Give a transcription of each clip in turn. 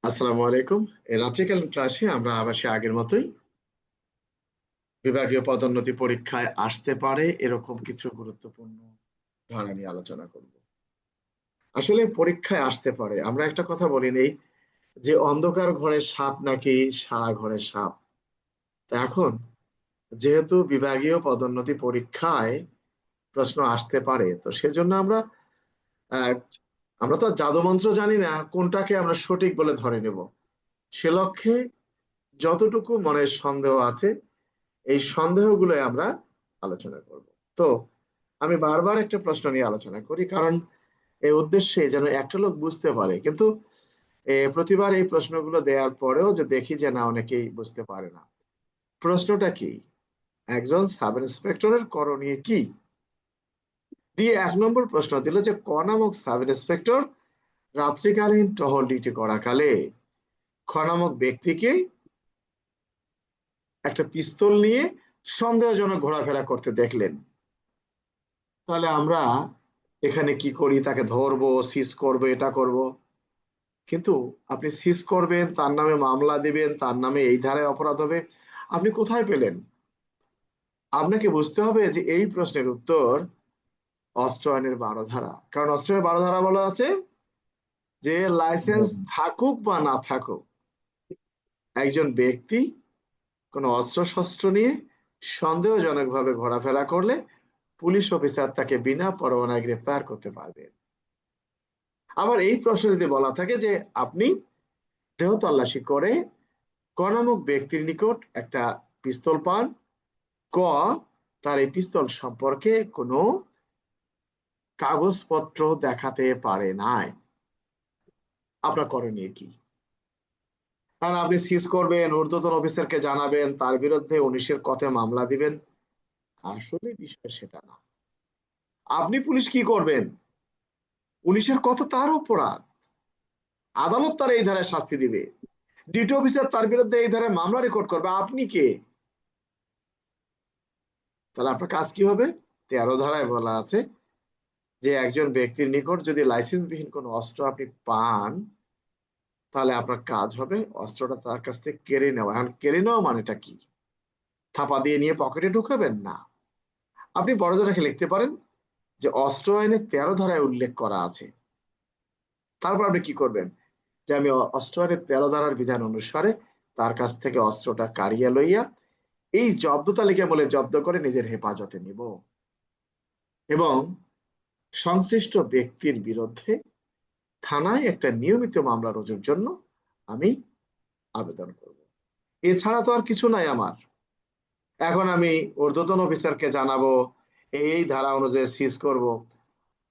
আসসালামু আলাইকুম। এই রাত্রিকালীন ক্লাসে আমরা আবার সে আগের মতোই বিভাগীয় পদোন্নতি পরীক্ষায় আসতে পারে এরকম কিছু গুরুত্বপূর্ণ ধারা নিয়ে আলোচনা করব। আসলে পরীক্ষায় আসতে পারে, আমরা একটা কথা বলি নেই যে অন্ধকার ঘরের সাপ নাকি সারা ঘরের সাপ। তা এখন যেহেতু বিভাগীয় পদোন্নতি পরীক্ষায় প্রশ্ন আসতে পারে, তো সেজন্য আহ আমরা তো আর জাদুমন্ত্র জানি না কোনটাকে আমরা সঠিক বলে ধরে নেব। সে লক্ষ্যে যতটুকু মনের সন্দেহ আছে এই সন্দেহগুলো আমরা আলোচনা করব। তো আমি বারবার একটা প্রশ্ন নিয়ে আলোচনা করি, কারণ এই উদ্দেশ্যে যেন একটা লোক বুঝতে পারে। কিন্তু প্রতিবার এই প্রশ্নগুলো দেওয়ার পরেও যে দেখি যে না, অনেকেই বুঝতে পারে না। প্রশ্নটা কি? একজন সাব ইন্সপেক্টরের করণীয় কি? দিয়ে 1 নম্বর প্রশ্ন দিল যে ক নামক সাব ইন্সপেক্টর রাত্রিকালীন টহল ডিউটি করাকালে খ নামক ব্যক্তিকে একটা পিস্তল নিয়ে সন্দেহজনক ঘোরাফেরা করতে দেখলেন। তাহলে আমরা এখানে কি করি? তাকে ধরবো, সিজ করবো, এটা করব। কিন্তু আপনি সিজ করবেন, তার নামে মামলা দিবেন, তার নামে এই ধারায় অপরাধ হবে, আপনি কোথায় পেলেন? আপনাকে বুঝতে হবে যে এই প্রশ্নের উত্তর অস্ত্র আইনের 12 ধারা। কারণ অস্ত্র আইনের 12 ধারা বলা আছে যে লাইসেন্স থাকুক বা না থাকুক, একজন ব্যক্তি কোনো অস্ত্র শস্ত্র নিয়ে সন্দেহজনক ভাবে ঘোরাফেরা করলে পুলিশ অফিসার তাকে বিনা পরোয়ানায় গ্রেফতার করতে পারবে। আবার এই প্রশ্ন যদি বলা থাকে যে আপনি দেহ তল্লাশি করে ক নামক ব্যক্তির নিকট একটা পিস্তল পান, ক তার এই পিস্তল সম্পর্কে কোনো কাগজপত্র দেখাতে পারে নাই, আপনার করণীয় কি? কারণ আপনি সিজ করবেন, ঊর্ধ্বতন অফিসারকে জানাবেন, তার বিরুদ্ধে 19-এর কথে মামলা দিবেন। আসলে বিষয় সেটা না। আপনি পুলিশ কি করবেন? 19-এর কত তার অপরাধ, আদালত তার এই ধারায় শাস্তি দিবে, ডিটি অফিসার তার বিরুদ্ধে এই ধারায় মামলা রেকর্ড করবে। আপনি কে? তাহলে আপনার কাজ কি হবে? 13 ধারায় বলা আছে যে একজন ব্যক্তির নিকট যদি লাইসেন্সবিহীন কোনো অস্ত্র আপনি পান, তাহলে আপনার কাজ হবে অস্ত্রটা তার কাছ থেকে কেড়ে নেওয়া। এখন কেড়ে নেওয়া মানেটা কি? থাপা দিয়ে নিয়ে পকেটে ঢুকাবেন না। আপনি বড়জনকে লিখতে পারেন যে অস্ত্র আইনে 13 ধারায় উল্লেখ করা আছে। তারপর আপনি কি করবেন? যে আমি অস্ত্র আইনের 13 ধারার বিধান অনুসারে তার কাছ থেকে অস্ত্রটা কাড়িয়া লইয়া এই জব্দ তালিকা বলে জব্দ করে নিজের হেফাজতে নিব এবং সংশ্লিষ্ট ব্যক্তির বিরুদ্ধে থানায় একটা নিয়মিত মামলা রুজুর জন্য আমি আবেদন করব। এছাড়া তো আর কিছু নাই আমার। এখন আমি ঊর্ধ্বতন অফিসারকে জানাবো, এই ধারা অনুযায়ী সিজ করব।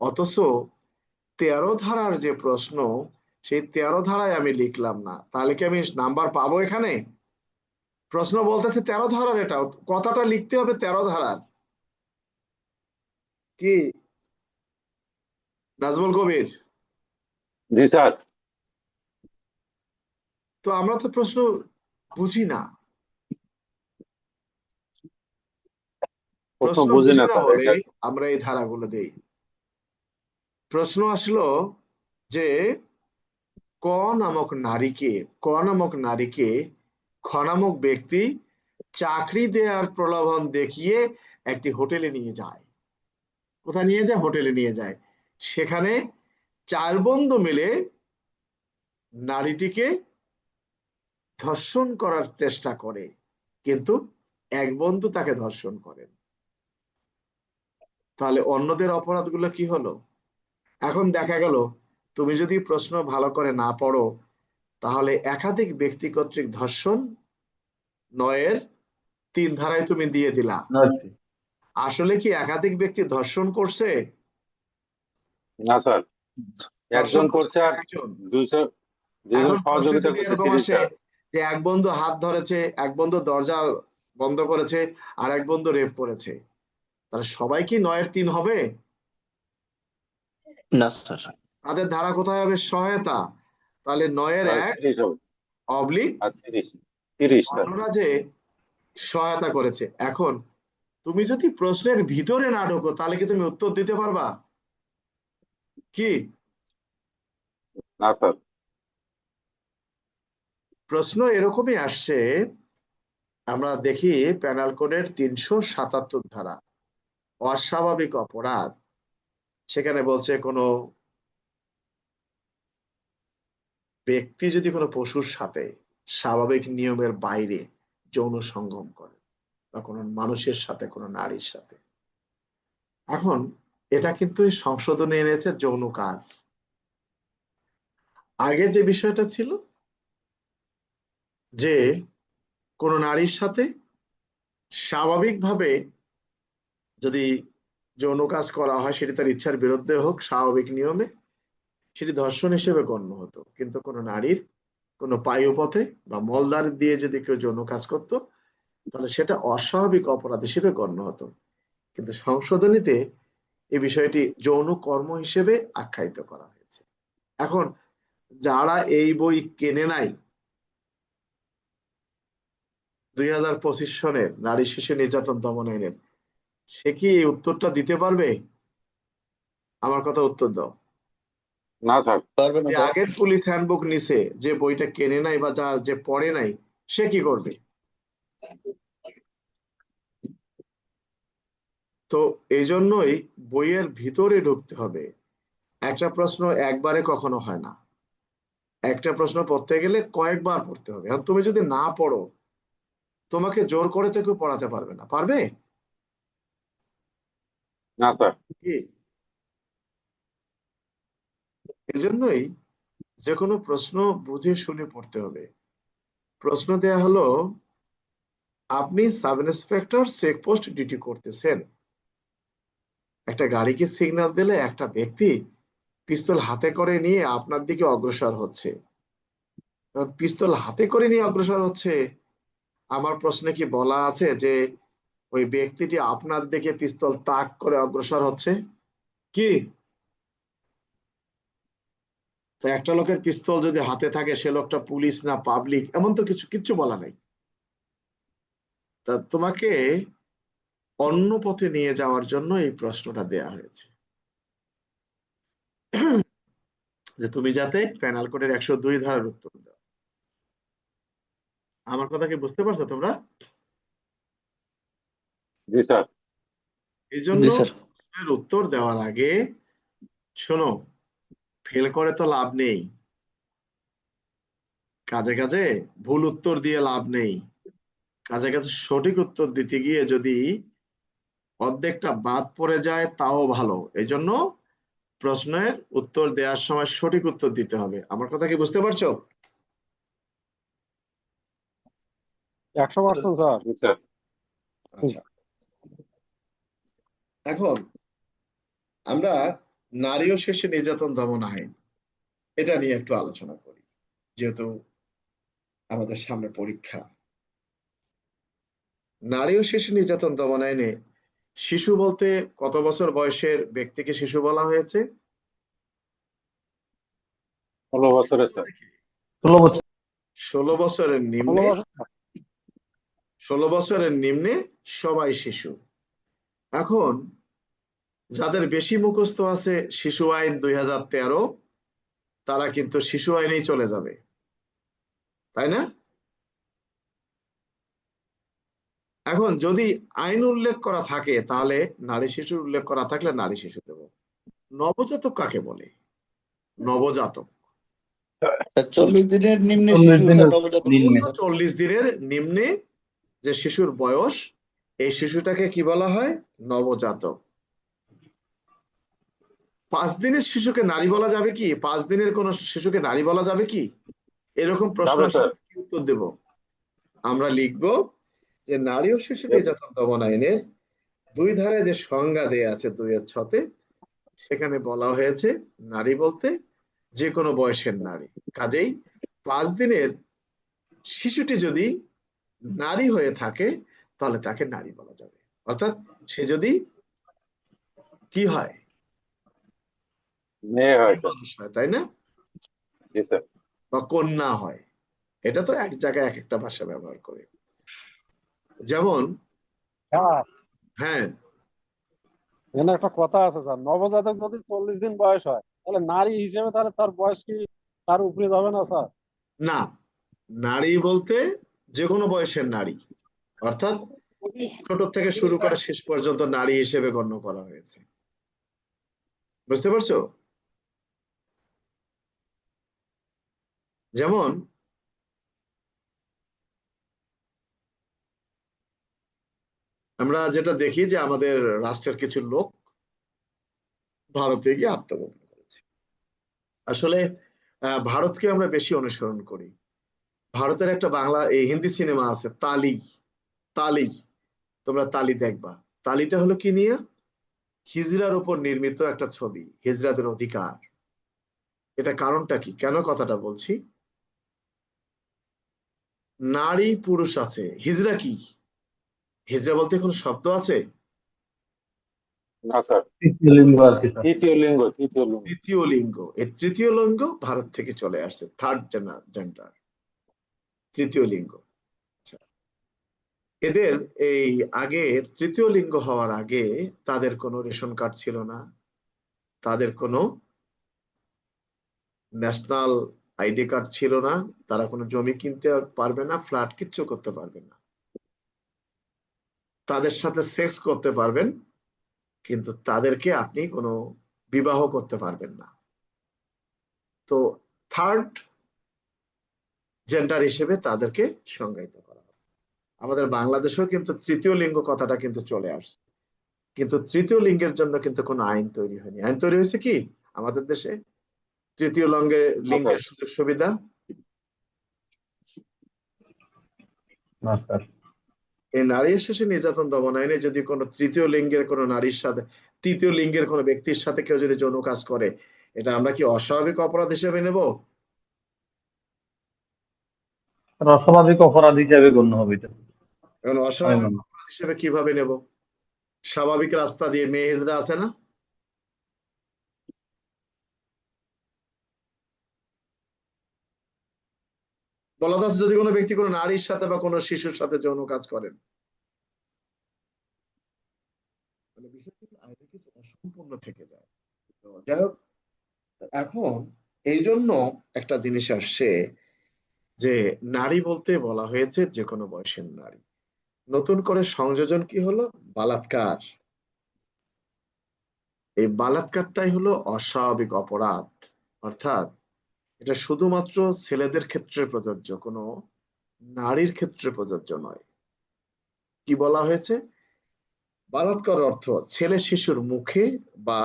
অথচ 13 ধারার যে প্রশ্ন, সেই 13 ধারায় আমি লিখলাম না, তাহলে কি আমি নাম্বার পাবো? এখানে প্রশ্ন বলতেছে 13 ধারার, এটা কথাটা লিখতে হবে 13 ধারার। কি নাজমুল কবির? জি স্যার। তো আমরা তো প্রশ্ন বুঝি না, প্রশ্ন প্রশ্ন বুঝি বুঝি না না স্যার বলে এটা। আমরা এই ধারাগুলো দেই। প্রশ্ন আসলো যে ক নামক নারীকে খ নামক ব্যক্তি চাকরি দেওয়ার প্রলোভন দেখিয়ে একটি হোটেলে নিয়ে যায়। কোথায় নিয়ে যায়? হোটেলে নিয়ে যায়। সেখানে 4 বন্ধু মিলে নারীটিকে ধর্ষণ করার চেষ্টা করে, কিন্তু এক বন্ধু তাকে ধর্ষণ করেন। তাহলে অন্যদের অপরাধগুলো কি হলো? এখন দেখা গেল তুমি যদি প্রশ্ন ভালো করে না পড়ো, তাহলে একাধিক ব্যক্তি কর্তৃক ধর্ষণ 9-এর 3 ধারায় তুমি দিয়ে দিলা। আসলে কি একাধিক ব্যক্তি ধর্ষণ করছে? না স্যার, ধর্ষণ একজন করছে করছে তো আর একজন। দুইজন দুইজন এখন প্রশ্ন সহযোগিতা যদি করছে এরকম আসে 30টা। যে এক বন্ধু হাত ধরেছে, এক বন্ধু দরজা বন্ধ করেছে, আর এক বন্ধু রেপ করেছে, তাহলে সবাই কি 9-এর 3 হবে? না স্যার। তাদের ধারা কোথায় হবে? সহায়তা। তাহলে 9-এর 1 30 হবে। অবলিক আর 30 স্যার। অন্যরা যে সহায়তা করেছে। এখন তুমি যদি প্রশ্নের ভিতরে না ঢোকো, তাহলে কি তুমি উত্তর দিতে পারবা? কি? না স্যার। প্রশ্ন এরকমই আসছে, আমরা দেখি পেনাল কোডের 377 ধারা অস্বাভাবিক অপরাধ, সেখানে বলছে কোনো ব্যক্তি যদি কোনো পশুর সাথে স্বাভাবিক নিয়মের বাইরে যৌন সঙ্গম করে বা কোনো মানুষের সাথে, কোনো নারীর সাথে, এখন এটা কিন্তু এই সংশোধনে এনেছে যৌন কাজ। আগে যে বিষয়টা ছিল যে কোনো নারীর সাথে স্বাভাবিকভাবে যদি যৌন কাজ করা হয়, সেটি তার ইচ্ছার বিরুদ্ধে হোক, স্বাভাবিক নিয়মে, সেটি ধর্ষণ হিসেবে গণ্য হতো। কিন্তু কোনো নারীর কোনো পায়ুপথে বা মলদ্বার দিয়ে যদি কেউ যৌন কাজ করতো, তাহলে সেটা অস্বাভাবিক অপরাধ হিসেবে গণ্য হতো। কিন্তু সংশোধনীতে এই বিষয়টি যৌন কর্ম হিসেবে আখ্যায়িত করা হয়েছে। এখন যারা এই বই কেনে নাই 2025 সনের নারী শিশু নির্যাতন দমন আইনের, সে কি এই উত্তরটা দিতে পারবে? আমার কথা উত্তর দাও। না স্যার। পারবে না যে স্যার। আগের পুলিশ হ্যান্ডবুক নিছে, যে বইটা কেনে নাই বা যার যে পড়ে নাই, সে কি করবে? তো এই জন্যই বইয়ের ভিতরে ঢুকতে হবে। একটা প্রশ্ন একবারে কখনো হয় না, একটা প্রশ্ন পড়তে গেলে কয়েকবার পড়তে হবে। এখন তুমি যদি না পড়ো, তোমাকে জোর করে তো কেউ পড়াতে পারবে না, পারবে না স্যার। কি? এই জন্যই যে কোনো প্রশ্ন বুঝে শুনে পড়তে হবে। প্রশ্ন দেয়া হলো, আপনি সাব ইন্সপেক্টর চেকপোস্ট ডিউটি করতেছেন, একটা গাড়িকে সিগন্যাল দিলে একটা ব্যক্তি পিস্তল হাতে করে নিয়ে আপনার দিকে অগ্রসর হচ্ছে। পিস্তল হাতে করে নিয়ে অগ্রসর হচ্ছে, আমার প্রশ্নে কি বলা আছে যে ওই ব্যক্তিটি আপনার দিকে পিস্তল তাক করে অগ্রসর হচ্ছে? কি? তো একটা লোকের পিস্তল যদি হাতে থাকে, সে লোকটা পুলিশ না পাবলিক, এমন তো কিচ্ছু বলা নাই। তা তোমাকে অন্য পথে নিয়ে যাওয়ার জন্য এই প্রশ্নটা দেয়া হয়েছে, যে তুমি যাতে পেনাল কোডের 102 ধারার উত্তর দাও। আমার কথা কি বুঝতে পারছো তোমরা? জি স্যার। এই জন্য জি স্যার। প্রশ্নের উত্তর দেওয়ার আগে শোনো, ফেল করে তো লাভ নেই, কাজে কাজে ভুল উত্তর দিয়ে লাভ নেই। কাজে কাজে সঠিক উত্তর দিতে গিয়ে যদি অর্ধেকটা বাদ পড়ে যায় তাও ভালো। এই জন্য প্রশ্নের উত্তর দেওয়ার সময় সঠিক উত্তর দিতে হবে। আমার কথা কি বুঝতে পারছো? 100% স্যার। জি স্যার। আচ্ছা, এখন আমরা নারী ও শিশু নির্যাতন দমন আইন, এটা নিয়ে একটু আলোচনা করি, যেহেতু আমাদের সামনে পরীক্ষা। নারী ও শিশু নির্যাতন দমন আইনে শিশু বলতে কত বছর বয়সের ব্যক্তিকে শিশু বলা হয়েছে? 16 বছরে স্যার। 16 বছর। 16 বছরের 16 নিম্নে, বছর। 16 বছরের নিম্নে সবাই শিশু। এখন যাদের বেশি মুখস্থ আছে শিশু আইন 2013, তারা কিন্তু শিশু আইনেই চলে যাবে, তাই না? এখন যদি আইন উল্লেখ করা থাকে, তাহলে নারী শিশুর উল্লেখ করা থাকলে নারী শিশু দেব। নবজাতক কাকে বলে? নবজাতক 40 দিনের নিম্নে 40 শিশু দিনের স্যার, নবজাতক নিম্নে। স্যার। 40 দিনের নিম্নে যে শিশুর বয়স, এই শিশুটাকে কি বলা হয়? নবজাতক। 5 দিনের শিশুকে নারী বলা যাবে কি? 5 দিনের কোন শিশুকে নারী বলা যাবে কি? এরকম প্রশ্ন যাবে আসলে স্যার। কি উত্তর দেব? আমরা লিখব যে নারী ও শিশু Yes, নির্যাতন দমন আইনে 2 ধারায় যে সংজ্ঞা দেয়া আছে 2-এর 6-তে, সেখানে বলা হয়েছে নারী বলতে যে কোনো বয়সের নারী। কাজেই 5 দিনের শিশুটি যদি নারী হয়ে থাকে, তাহলে তাকে নারী বলা যাবে। অর্থাৎ সে যদি কি হয়? মেয়ে হয় মেয়ে স্যার। মানুষ হয়, তাই না? জি স্যার। বা কন্যা হয়। এটা তো এক জায়গায় এক একটা ভাষা ব্যবহার করে। যেমন, হ্যাঁ, হ্যাঁ, এখানে একটা কথা আছে স্যার, নবজাতক যদি 40 দিন বয়স হয় তাহলে নারী হিসেবে তাহলে তার বয়স কি তার উপরে যাবে না স্যার? না, নারী বলতে যে কোনো বয়সের নারী, অর্থাৎ ছোট থেকে শুরু করে শেষ পর্যন্ত নারী হিসেবে গণ্য করা হয়েছে। বুঝতে পারছো? যেমন আমরা যেটা দেখি যে আমাদের রাষ্ট্রের কিছু লোক ভারতে গিয়ে আত্মগোপন করেছে। আসলে ভারতকে আমরা বেশি অনুসরণ করি। ভারতের একটা বাংলা এই হিন্দি সিনেমা আছে তালি। তালি, তোমরা তালি দেখবা। তালিটা হলো কি নিয়ে? হিজড়ার উপর নির্মিত একটা ছবি, হিজড়াদের অধিকার। এটা কারণটা কি, কেন কথাটা বলছি? নারী পুরুষ আছে, হিজড়া কি? হিজড়া বলতে কোনো শব্দ আছে? না স্যার, তৃতীয় লিঙ্গ আর কি স্যার। তৃতীয় লিঙ্গ, তৃতীয় লিঙ্গ। তৃতীয় লিঙ্গ। এই তৃতীয় লিঙ্গ ভারত থেকে চলে আসছে, থার্ড জেন্ডার, তৃতীয় লিঙ্গ। আচ্ছা, এদের এই আগে তৃতীয় লিঙ্গ হওয়ার আগে তাদের কোনো রেশন কার্ড ছিল না, তাদের কোনো ন্যাশনাল আইডি কার্ড ছিল না, তারা কোনো জমি কিনতে পারবে না, ফ্ল্যাট কিচ্ছু করতে পারবে না। তাদের সাথে সেক্স করতে পারবেন, কিন্তু তাদেরকে আপনি কোনো বিবাহ করতে পারবেন না। তো থার্ড জেন্ডার হিসেবে তাদেরকে সংজ্ঞায়িত করা হবে। আমাদের বাংলাদেশেও কিন্তু তৃতীয় লিঙ্গ কথাটা কিন্তু চলে আসছে, কিন্তু তৃতীয় লিঙ্গের জন্য কিন্তু কোনো আইন তৈরি হয়নি। আইন তৈরি হয়েছে কি আমাদের দেশে তৃতীয় লিঙ্গের সুযোগ সুবিধা? না স্যার। এই নারী শিশু নির্যাতন দমন আইনে যদি কোনো তৃতীয় লিঙ্গের কোনো নারীর সাথে, তৃতীয় লিঙ্গের কোনো ব্যক্তির সাথে কেউ যদি যৌন কাজ করে, এটা আমরা কি অস্বাভাবিক অপরাধ হিসেবে নেব? অস্বাভাবিক অপরাধ হিসেবে গণ্য হবে এটা। এখন অস্বাভাবিক অপরাধ হিসেবে কিভাবে নেব? স্বাভাবিক রাস্তা দিয়ে মেয়ে হিজড়া আছে না? বলা যাচ্ছে যদি কোনো ব্যক্তি কোনো নারীর সাথে বা কোনো শিশুর সাথে যৌন কাজ করেন, মানে বিষয়টি আইনে কিছু অসম্পূর্ণ থেকে যায়। তো যাই হোক, এখন এই জন্য একটা জিনিস আসছে যে নারী বলতে বলা হয়েছে যে কোনো বয়সের নারী। নতুন করে সংযোজন কি হলো? বালাৎকার। এই বালাৎকারটাই হলো অস্বাভাবিক অপরাধ, অর্থাৎ এটা শুধুমাত্র ছেলেদের ক্ষেত্রে প্রযোজ্য, কোনো নারীর ক্ষেত্রে প্রযোজ্য নয়। কি বলা হয়েছে? বালাৎকার অর্থ ছেলে শিশুর মুখে বা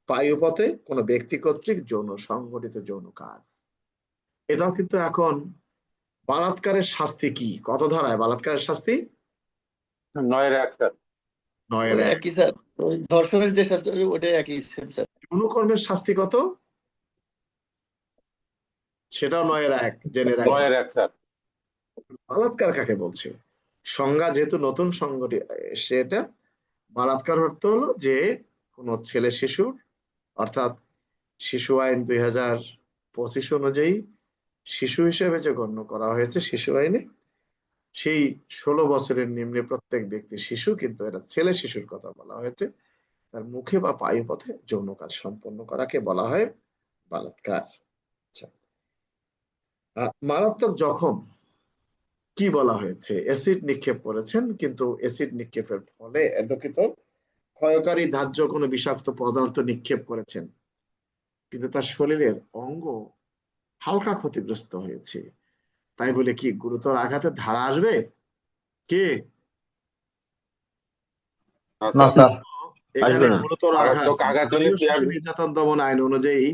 পায়ুপথে কোনো ব্যক্তি কর্তৃক যৌন সংঘটিত যৌন কাজ। এটাও কিন্তু এখন বালাৎকারের শাস্তি কি, কত ধারায় বালাৎকারের শাস্তি? 9-1 স্যার। 9-1। একই স্যার, ওই ধর্ষণের যে শাস্তি ওটাই একই স্যার। যৌনকর্মের শাস্তি কত? সেটাও 9-1, জেনে রাখবেন। 9-1 স্যার। বালাৎকার কাকে বলছে? সংজ্ঞা যেহেতু নতুন সেটা বালাৎকার অর্থ হলো যে কোনো ছেলে শিশুর, অর্থাৎ শিশু আইন 2025 অনুযায়ী শিশু হিসেবে যে গণ্য করা হয়েছে শিশু আইনে, সেই 16 বছরের নিম্নে প্রত্যেক ব্যক্তি শিশু, কিন্তু এটা ছেলে শিশুর কথা বলা হয়েছে, তার মুখে বা পায়ুপথে যৌন কাজ সম্পন্ন করাকে বলা হয় বালাৎকার। আচ্ছা, মারাত্মক জখম কি বলা হয়েছে? অ্যাসিড নিক্ষেপ করেছেন, কিন্তু অ্যাসিড নিক্ষেপের ফলে এদকিত ক্ষয়কারী ধার্য কোনো বিষাক্ত পদার্থ নিক্ষেপ করেছেন, কিন্তু তার শরীরের অঙ্গ হালকা ক্ষতিগ্রস্ত হয়েছে, তাই বলে কি গুরুতর আঘাতের ধারা আসবে? কে? না স্যার, এখানে আসবে না। গুরুতর আঘাত, আঘাত হলে জাতীয় কি শিশু আসবে? নির্যাতন দমন আইন অনুযায়ী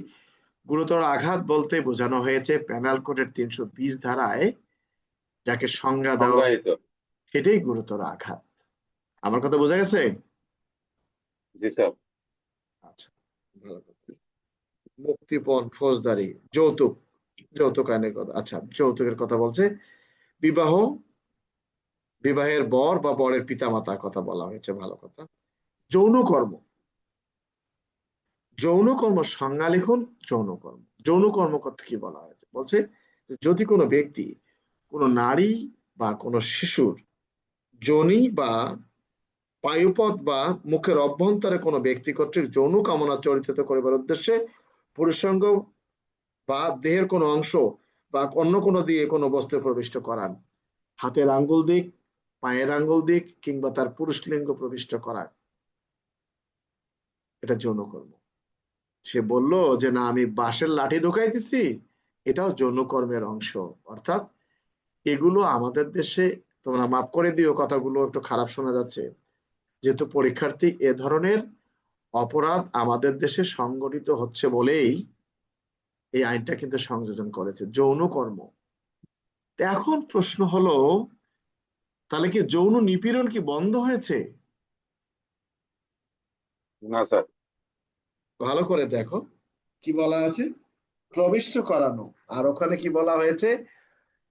গুরুতর আঘাত বলতে বোঝানো হয়েছে পেনাল কোডের 320 ধারায় যাকে সংজ্ঞা দেওয়া সংজ্ঞায়িত। হয়েছে সেটাই গুরুতর আঘাত। আমার কথা বোঝা গেছে? জি স্যার। আচ্ছা, ভালো কথা। মুক্তিপণ, ফৌজদারি, যৌতুক, যৌতুক আইনের কথা। আচ্ছা, যৌতুকের কথা বলছে। বিবাহ, বিবাহের বর বা বরের পিতামাতার কথা বলা হয়েছে, ভালো কথা। যৌনকর্ম, যৌনকর্ম সংজ্ঞা লিখুন। যৌনকর্ম, যৌনকর্ম করতে কি বলা হয়েছে? বলছে যদি কোনো ব্যক্তি কোনো নারী বা কোনো শিশুর যোনি বা পায়ুপথ বা মুখের অভ্যন্তরে কোনো ব্যক্তি কর্তৃক যৌন কামনা চরিত্রিত করিবার উদ্দেশ্যে পুরুষাঙ্গ বা দেহের কোনো অংশ বা অন্য কোনো দিয়ে কোনো বস্তু প্রবিষ্ট করান, হাতের আঙ্গুল দিক, পায়ের আঙ্গুল দিক, কিংবা তার পুরুষ লিঙ্গ প্রবিষ্ট করা, এটা যৌনকর্ম। সে বলল যে না, আমি বাঁশের লাঠি ঢুকাইতেছি, এটাও যৌনকর্মের অংশ। অর্থাৎ এগুলো আমাদের দেশে, তোমরা মাফ করে দিও, কথাগুলো একটু খারাপ শোনা যাচ্ছে, যেহেতু পরীক্ষার্থী, এ ধরনের অপরাধ আমাদের দেশে সংগঠিত হচ্ছে বলেই এই আইনটা কিন্তু সংযোজন করেছে, যৌনকর্ম। তো এখন প্রশ্ন হলো, তাহলে কি যৌন নিপীড়ন কি বন্ধ হয়েছে? না স্যার। ভালো করে দেখো কি বলা আছে, প্রবিষ্ট করানো। আর ওখানে কি বলা হয়েছে,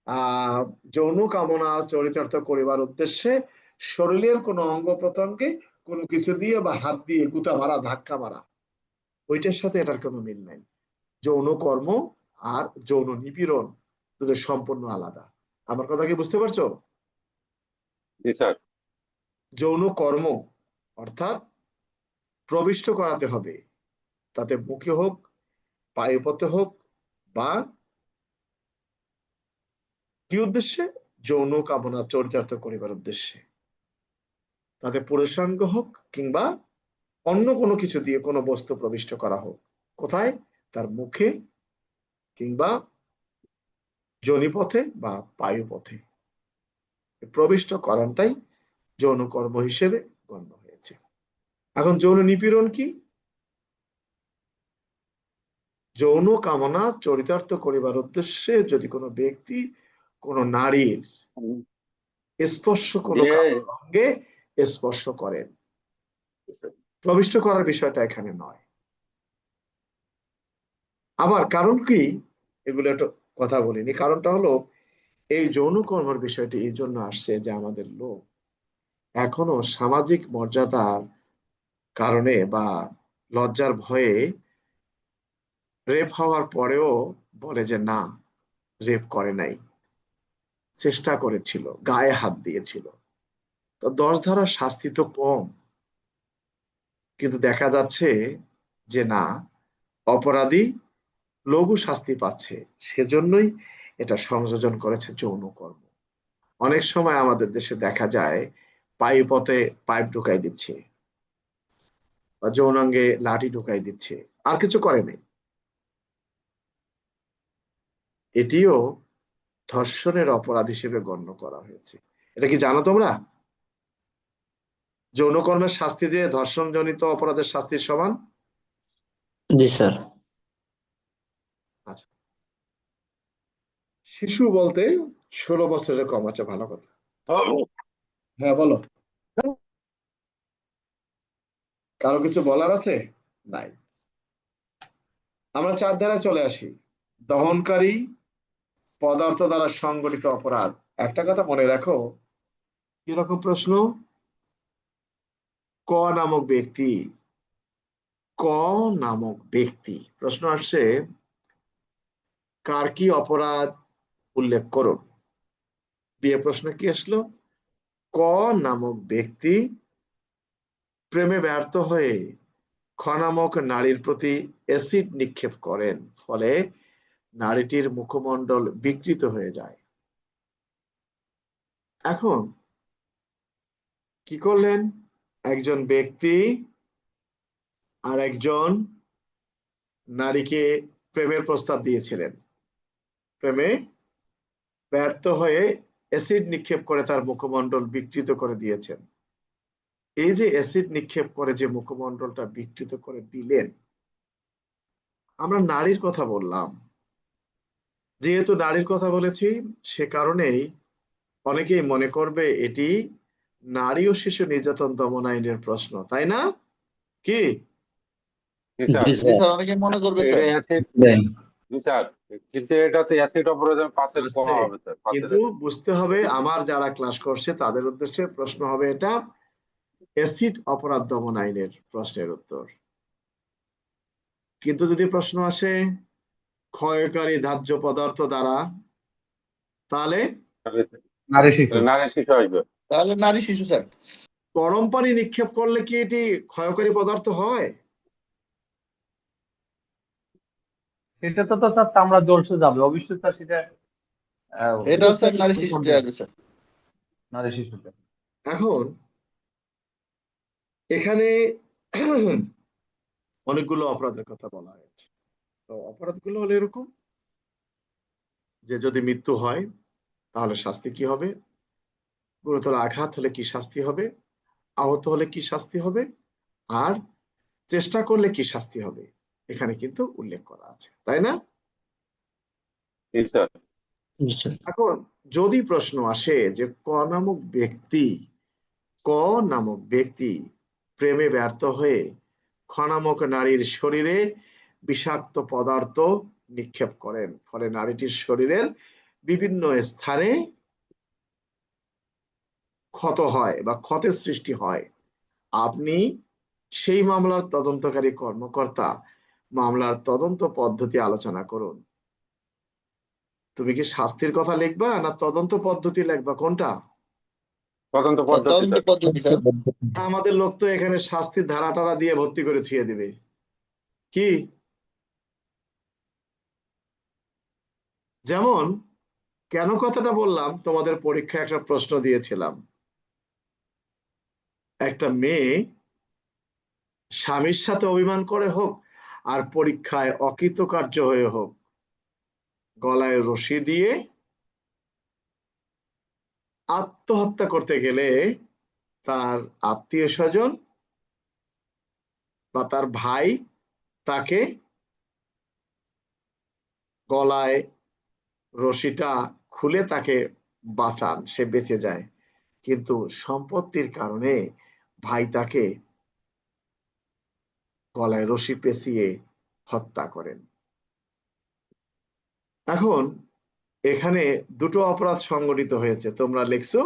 আহ যৌন কামনা চরিতার্থ করিবার উদ্দেশ্যে শরীরের কোনো অঙ্গ প্রত্যঙ্গে কোনো কিছু দিয়ে বা হাত দিয়ে গুতা মারা, ধাক্কা মারা, ওইটার সাথে এটার কোনো মিল নাই। যৌন কর্ম আর যৌন নিপীড়ন দুটো সম্পূর্ণ আলাদা। আমার কথা কি বুঝতে পারছো? জি স্যার। যৌন কর্ম অর্থাৎ প্রবিষ্ট করাতে হবে, তাতে মুখে হোক, পায়ুপথে হোক, বা কি উদ্দেশ্যে, যৌন কামনা চরিতার্থ করিবার উদ্দেশ্যে, তাতে পুরুষাঙ্গ হোক কিংবা অন্য কোনো কিছু দিয়ে কোনো বস্তু প্রবিষ্ট করা হোক। কোথায়? তার মুখে, কিংবা যোনিপথে বা পায়ুপথে। প্রবিষ্ট করাটাই যৌন কর্ম হিসেবে গণ্য হয়েছে। এখন যৌন নিপীড়ন কি? যৌন কামনা চরিতার্থ করিবার উদ্দেশ্যে যদি কোনো ব্যক্তি কোনো নারীর স্পর্শ কোনো কাতর অঙ্গে স্পর্শ করেন, প্রবিষ্ট করার বিষয়টা এখানে নয়। আবার কারণ কি, এগুলো একটু কথা বলিনি। কারণটা হলো, এই যৌন কর্মের বিষয়টি এই জন্য আসছে যে আমাদের লোক এখনো সামাজিক মর্যাদার কারণে বা লজ্জার ভয়ে রেপ হওয়ার পরেও বলে যে না, রেপ করে নাই, চেষ্টা করেছিল, গায়ে হাত দিয়েছিল। তো 10 ধারার শাস্তি তো কম, কিন্তু দেখা যাচ্ছে যে না, অপরাধী লঘু শাস্তি পাচ্ছে। সেজন্যই এটা সংযোজন করেছে যৌন কর্ম। অনেক সময় আমাদের দেশে দেখা যায় পায়ুপথে পাইপ ঢুকাই দিচ্ছে বা যৌনাঙ্গে লাঠি ঢুকাই দিচ্ছে, আর কিছু করে নাই। এটিও ধর্ষণের অপরাধ হিসেবে গণ্য করা হয়েছে। এটা কি জানো তোমরা? যৌনকর্মের শাস্তি যে ধর্ষণজনিত অপরাধের শাস্তির সমান। জি স্যার। আচ্ছা, শিশু বলতে 16 বছরের কম। আচ্ছা, ভালো কথা। হ্যাঁ বলো, কারো কিছু বলার আছে? নাই। আমরা 4 ধারায় চলে আসি। দহনকারী পদার্থ দ্বারা সংগঠিত অপরাধ। একটা কথা মনে রাখো, কিরকম প্রশ্ন, ক নামক ব্যক্তি, ক নামক ব্যক্তি প্রশ্ন আসছে, কার কি অপরাধ উল্লেখ করুন। দিয়ে প্রশ্ন কি আসলো, ক নামক ব্যক্তি প্রেমে ব্যর্থ হয়ে খ নামক নারীর প্রতি অ্যাসিড নিক্ষেপ করেন, ফলে নারীটির মুখমণ্ডল বিকৃত হয়ে যায়। এখন কি করলেন, একজন ব্যক্তি আর একজন নারীকে প্রেমের প্রস্তাব দিয়েছিলেন, প্রেমে ব্যর্থ হয়ে অ্যাসিড নিক্ষেপ করে তার মুখমণ্ডল বিকৃত করে দিয়েছেন। এই যে অ্যাসিড নিক্ষেপ করে যে মুখমণ্ডলটা বিকৃত করে দিলেন, আমরা নারীর কথা বললাম, যেহেতু নারীর কথা বলেছি, সে কারণেই অনেকেই মনে করবে এটি নারী ও শিশু নির্যাতন দমন আইনের প্রশ্ন, তাই না? কি? জি স্যার। জি জি স্যার। স্যার, অনেকে মনে করবে এটা স্যার। অ্যাসিড। জি স্যার। কিন্তু এটা তো অ্যাসিড অপরাধের 5-এর কম আস্তে, হবে স্যার, 5-এর। কিন্তু বুঝতে হবে, আমার যারা ক্লাস করছে তাদের উদ্দেশ্যে প্রশ্ন হবে এটা অ্যাসিড অপরাধ দমন আইনের প্রশ্নের উত্তর। কিন্তু যদি প্রশ্ন আসে ক্ষয়কারী দাহ্য পদার্থ দ্বারা, তাহলে নারী শিশু। নারী শিশু আসবে। তাহলে নারী শিশু স্যার। গরম পানি নিক্ষেপ করলে কি এটি ক্ষয়কারী পদার্থ হয়? সেটা তো স্যার চামড়া জলসে যাবে, অবশ্যই স্যার সেটা এটাও স্যার নারী শিশুতে আসবে স্যার। নারী শিশুতে। এখন এখানে অনেকগুলো অপরাধের কথা বলা হয়েছে। তো অপরাধগুলো হলো এরকম যে যদি মৃত্যু হয় তাহলে শাস্তি কি হবে, গুরুতর আঘাত হলে কি শাস্তি হবে, আহত হলে কি শাস্তি হবে, আর চেষ্টা করলে কি শাস্তি হবে, এখানে কিন্তু উল্লেখ করা আছে, তাই না? জি স্যার। জি স্যার। এখন যদি প্রশ্ন আসে যে ক নামক ব্যক্তি প্রেমে ব্যর্থ হয়ে খ নামক নারীর শরীরে বিষাক্ত পদার্থ নিক্ষেপ করেন, ফলে নারীটির শরীরের বিভিন্ন স্থানে ক্ষত হয় বা ক্ষতের সৃষ্টি হয়, আপনি সেই মামলার তদন্তকারী কর্মকর্তা মামলার তদন্ত পদ্ধতি আলোচনা করুন। তুমি কি শাস্তির কথা লিখবা না তদন্ত পদ্ধতি লিখবা, কোনটা? তদন্ত স্যার পদ্ধতি তদন্ত স্যার। পদ্ধতি স্যার। আমাদের লোক তো এখানে শাস্তির ধারা টারা দিয়ে ভর্তি করে থুয়ে দিবে কি। যেমন কেন কথাটা বললাম, তোমাদের পরীক্ষায় একটা প্রশ্ন দিয়েছিলাম, একটা মেয়ে স্বামীর সাথে অভিমান করে হোক আর পরীক্ষায় অকৃতকার্য হয়ে হোক, গলায় রশি দিয়ে আত্মহত্যা করতে গেলে তার আত্মীয় স্বজন বা তার ভাই তাকে গলায় রশিটা খুলে তাকে বাঁচান, সে বেঁচে যায়। কিন্তু সম্পত্তির কারণে ভাই তাকে গলায় রশি পেঁচিয়ে হত্যা করেন। এখন এখানে দুটো অপরাধ সংগঠিত হয়েছে, তোমরা লিখছো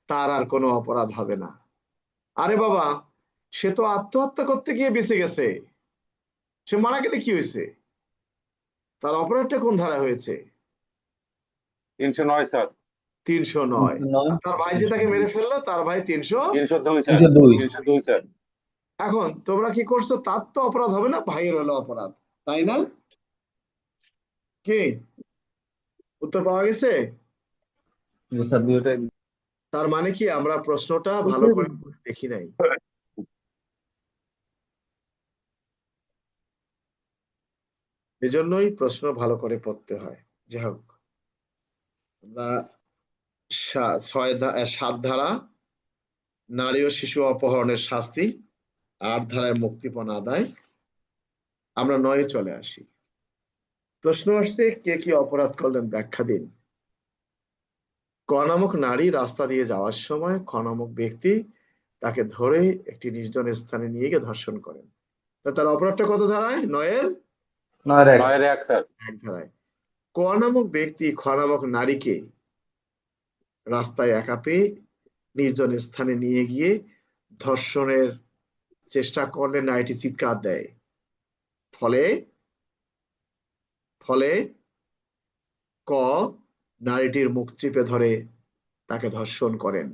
তার আর কোনো অপরাধ হবে না। আরে বাবা, সে তো আত্মহত্যা করতে গিয়ে বেঁচে গেছে, সে মারা গেলে কি হয়েছে, তার অপরাধটা কোন ধারা হয়েছে? 309 স্যার। 309। আর তার ভাই যে তাকে মেরে ফেললো তার ভাই 300। 302 স্যার। 302। 302 স্যার। এখন তোমরা কি করছো, তার তো অপরাধ হবে না, ভাইয়ের হলো অপরাধ, তাই না? কি উত্তর পাওয়া গেছে? জি স্যার, দুটোই। তার মানে কি আমরা প্রশ্নটা ভালো করে দেখি নাই। এজন্যই প্রশ্ন ভালো করে পড়তে হয়। যাই হোক, আমরা 7 ধারা নারী ও শিশু অপহরণের শাস্তি, 8 ধারায় মুক্তিপণ আদায়, আমরা 9 চলে আসি। প্রশ্ন আসছে কে কি অপরাধ করলেন ব্যাখ্যা দিন। ক নামক নারী রাস্তা দিয়ে যাওয়ার সময় খ নামক ব্যক্তি তাকে ধরে একটি নির্জন স্থানে নিয়ে গিয়ে ধর্ষণ করেন, তার অপরাধটা কত ধারায়? 9-এর 9 1 স্যার। 1 ধারায়। ক নামক ব্যক্তি খ নামক নারীকে রাস্তায় একা পেয়ে নির্জন স্থানে নিয়ে গিয়ে ধর্ষণের চেষ্টা করলে নারীটি চিৎকার দেয়, ফলে ফলে ক নারীটির মুখ চেপে ধরে তাকে ধর্ষণ করেন,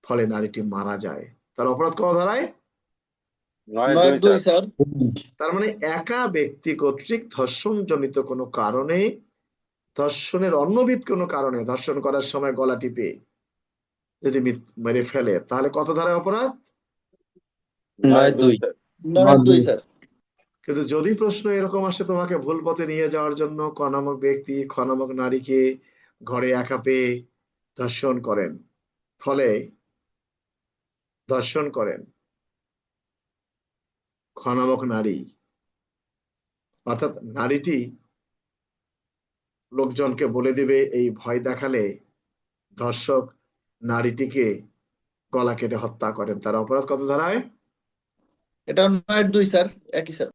ফলে নারীটি মারা যায়, তার অপরাধ কত ধারায়? 9 9 2 2 স্যার। স্যার। তার মানে একা ব্যক্তি কর্তৃক ধর্ষণ জনিত কোনো কারণে, ধর্ষণের অন্যবিধ কোনো কারণে ধর্ষণ করার সময় গলা টিপে যদি মেরে ফেলে তাহলে কত ধারায় অপরাধ? 9 2। স্যার। 9 2 স্যার। কিন্তু যদি প্রশ্ন এরকম আসে তোমাকে ভুল পথে নিয়ে যাওয়ার জন্য, ক নামক ব্যক্তি খ নামক নারীকে ঘরে একা পেয়ে ধর্ষণ করেন, ফলে ধর্ষণ করেন খ নামক নারী, অর্থাৎ নারীটি লোকজনকে বলে দিবে, এই ভয় দেখালে ধর্ষক নারীটিকে গলা কেটে হত্যা করেন, তার অপরাধ কত ধারায়? এটাও 9 2 স্যার, একই স্যার।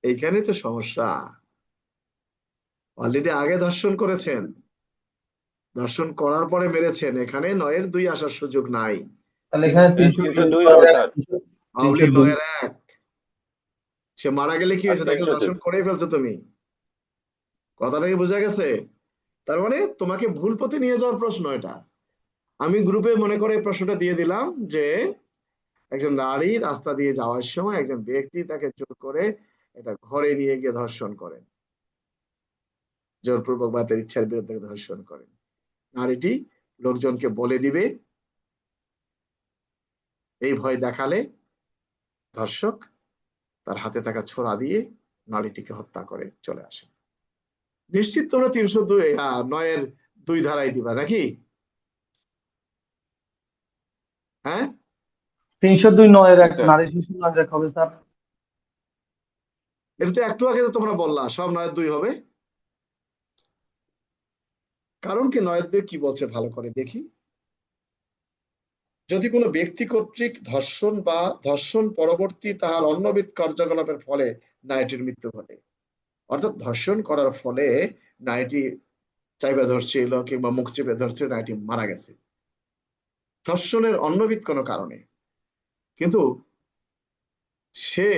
এইখানে তো সমস্যা, অলরেডি আগে ধর্ষণ করেছেন, ধর্ষণ করার পরে মেরেছেন, এখানে 9-এর 2 আসার সুযোগ নাই। তাহলে এখানে 302 হবে স্যার। অবলিক 302। 9-এর 1। সে মারা গেলে কি হয়েছে, তাকে 302 ধর্ষণ করেই ফেলছো তুমি, কথাটা কি বোঝা গেছে? তার মানে তোমাকে ভুল পথে নিয়ে যাওয়ার প্রশ্ন এটা। আমি গ্রুপে মনে করে এই প্রশ্নটা দিয়ে দিলাম যে একজন নারী রাস্তা দিয়ে যাওয়ার সময় একজন ব্যক্তি তাকে জোর করে এটা ঘরে নিয়ে গিয়ে ধর্ষণ করেন, জোরপূর্বক বা তার ইচ্ছার বিরুদ্ধে ধর্ষণ করেন। নারীটি লোকজনকে বলে দিবে, এই ভয় দেখালে ধর্ষক তার হাতে থাকা ছোরা দিয়ে নারীটিকে হত্যা করে চলে আসে। নিশ্চিত তোমরা 309 ধারায় দিবা নাকি? হ্যাঁ, 302(9)-এর নারী শিশু নারী হবে স্যার। এটা তো একটু আগে তো তোমরা বললা সব 9(2) হবে। কারণ কি 9(2) কি বলছে ভালো করে দেখি। যদি কোনো ব্যক্তি কর্তৃক ধর্ষণ বা ধর্ষণ পরবর্তী তাহার অন্যবিধ কার্যকলাপের ফলে নারীটির মৃত্যু ঘটে, অর্থাৎ ধর্ষণ করার ফলে নারীটি চাইবে ধরছিল কিংবা মুখ চেপে ধরছে, নারীটি মারা গেছে ধর্ষণের অন্যবিধ কোনো কারণে, কিন্তু সে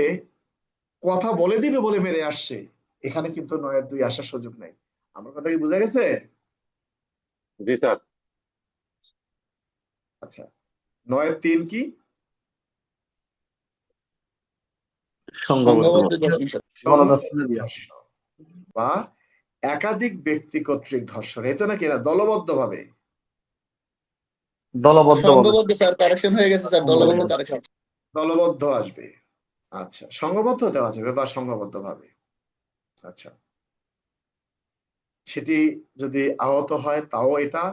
কথা বলে দিবে বলে মেরে আসছে, এখানে কিন্তু 9(2) আসার সুযোগ নাই। আমার কথা কি বোঝা গেছে? জি স্যার। আচ্ছা, 9(3) কি? সংঘবদ্ধ ধর্ষণ স্যার। গণধর্ষণে দিয়া। ধর্ষণ বা একাধিক ব্যক্তি কর্তৃক ধর্ষণ, এটা নাকি না দলবদ্ধ ভাবে? দলবদ্ধ সংঘবদ্ধ স্যার, কারেকশন হয়ে গেছে স্যার, দলবদ্ধ কারেকশন। দলবদ্ধ আসবে। আচ্ছা, সংঘবদ্ধ দেওয়া যাবে বা সংঘবদ্ধ ভাবে। আচ্ছা, সেটি যদি আহত হয় তাও এটা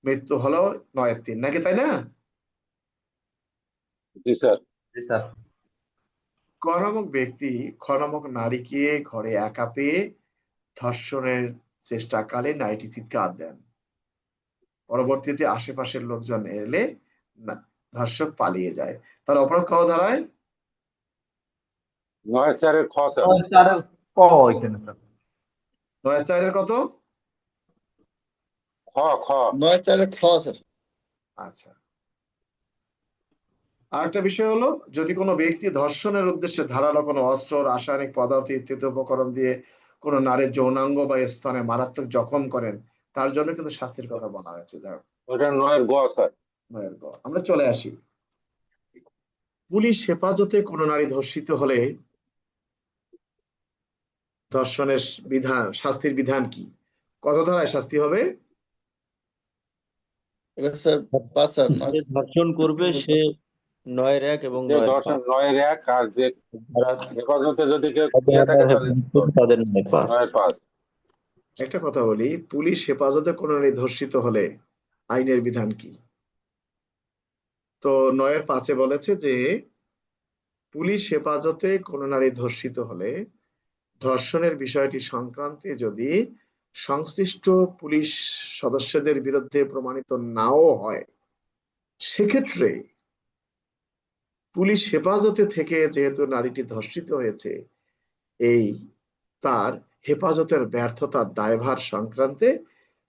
মৃত্যু হলো 9(3) নাকি, তাই না? জি স্যার। জি স্যার। ক নামক ব্যক্তি খ নামক নারীকে ঘরে একা পেয়ে ধর্ষণের চেষ্টাকালে নারীটি চিৎকার দেন, পরবর্তীতে আশেপাশের লোকজন এলে ধর্ষক পালিয়ে যায়, তার অপরাধ কত ধারায়? 9(4)-এর খ স্যার। 9(4)-এর ক এখানে স্যার। 9(4)-এর কত? খ খ 9(4)-এর খ স্যার। আচ্ছা, আরেকটা বিষয় হলো, যদি কোনো ব্যক্তি ধর্ষণের উদ্দেশ্যে ধারালো কোনো অস্ত্র, রাসায়নিক পদার্থ ইত্যাদি উপকরণ দিয়ে কোনো নারীর যৌনাঙ্গ বা স্থানে মারাত্মক জখম করেন, তার জন্য কিন্তু শাস্তির কথা বলা হয়েছে। যাক, ওটা 9(এর গ স্যার। 9(এর গ। আমরা চলে আসি, পুলিশ হেফাজতে কোনো নারী ধর্ষিত হলে ধর্ষণের বিধান, শাস্তির বিধান কি? কত ধারায় শাস্তি হবে? এটা স্যার 5 স্যার। যে ধর্ষণ করবে সে 9(1) এবং যে 9(5) ধর্ষণ 9(1) আর যে যারা হেফাজতে যদি কেউ অবহেলার থাকে তাহলে হেফাজত করবে তাদের 9(5). 9(5). একটা কথা বলি, পুলিশ হেফাজতে কোনো নারী ধর্ষিত হলে আইনের বিধান কি? তো 9(5)-এ বলেছে যে পুলিশ হেফাজতে কোনো নারী ধর্ষিত হলে ধর্ষণের বিষয়টি সংক্রান্তে যদি সংশ্লিষ্ট পুলিশ সদস্যদের বিরুদ্ধে প্রমাণিত নাও হয়, সেক্ষেত্রে পুলিশ হেফাজতে থেকে যেহেতু নারীটি ধর্ষিত হয়েছে, এই তার হেফাজতের ব্যর্থতার দায়ভার সংক্রান্তে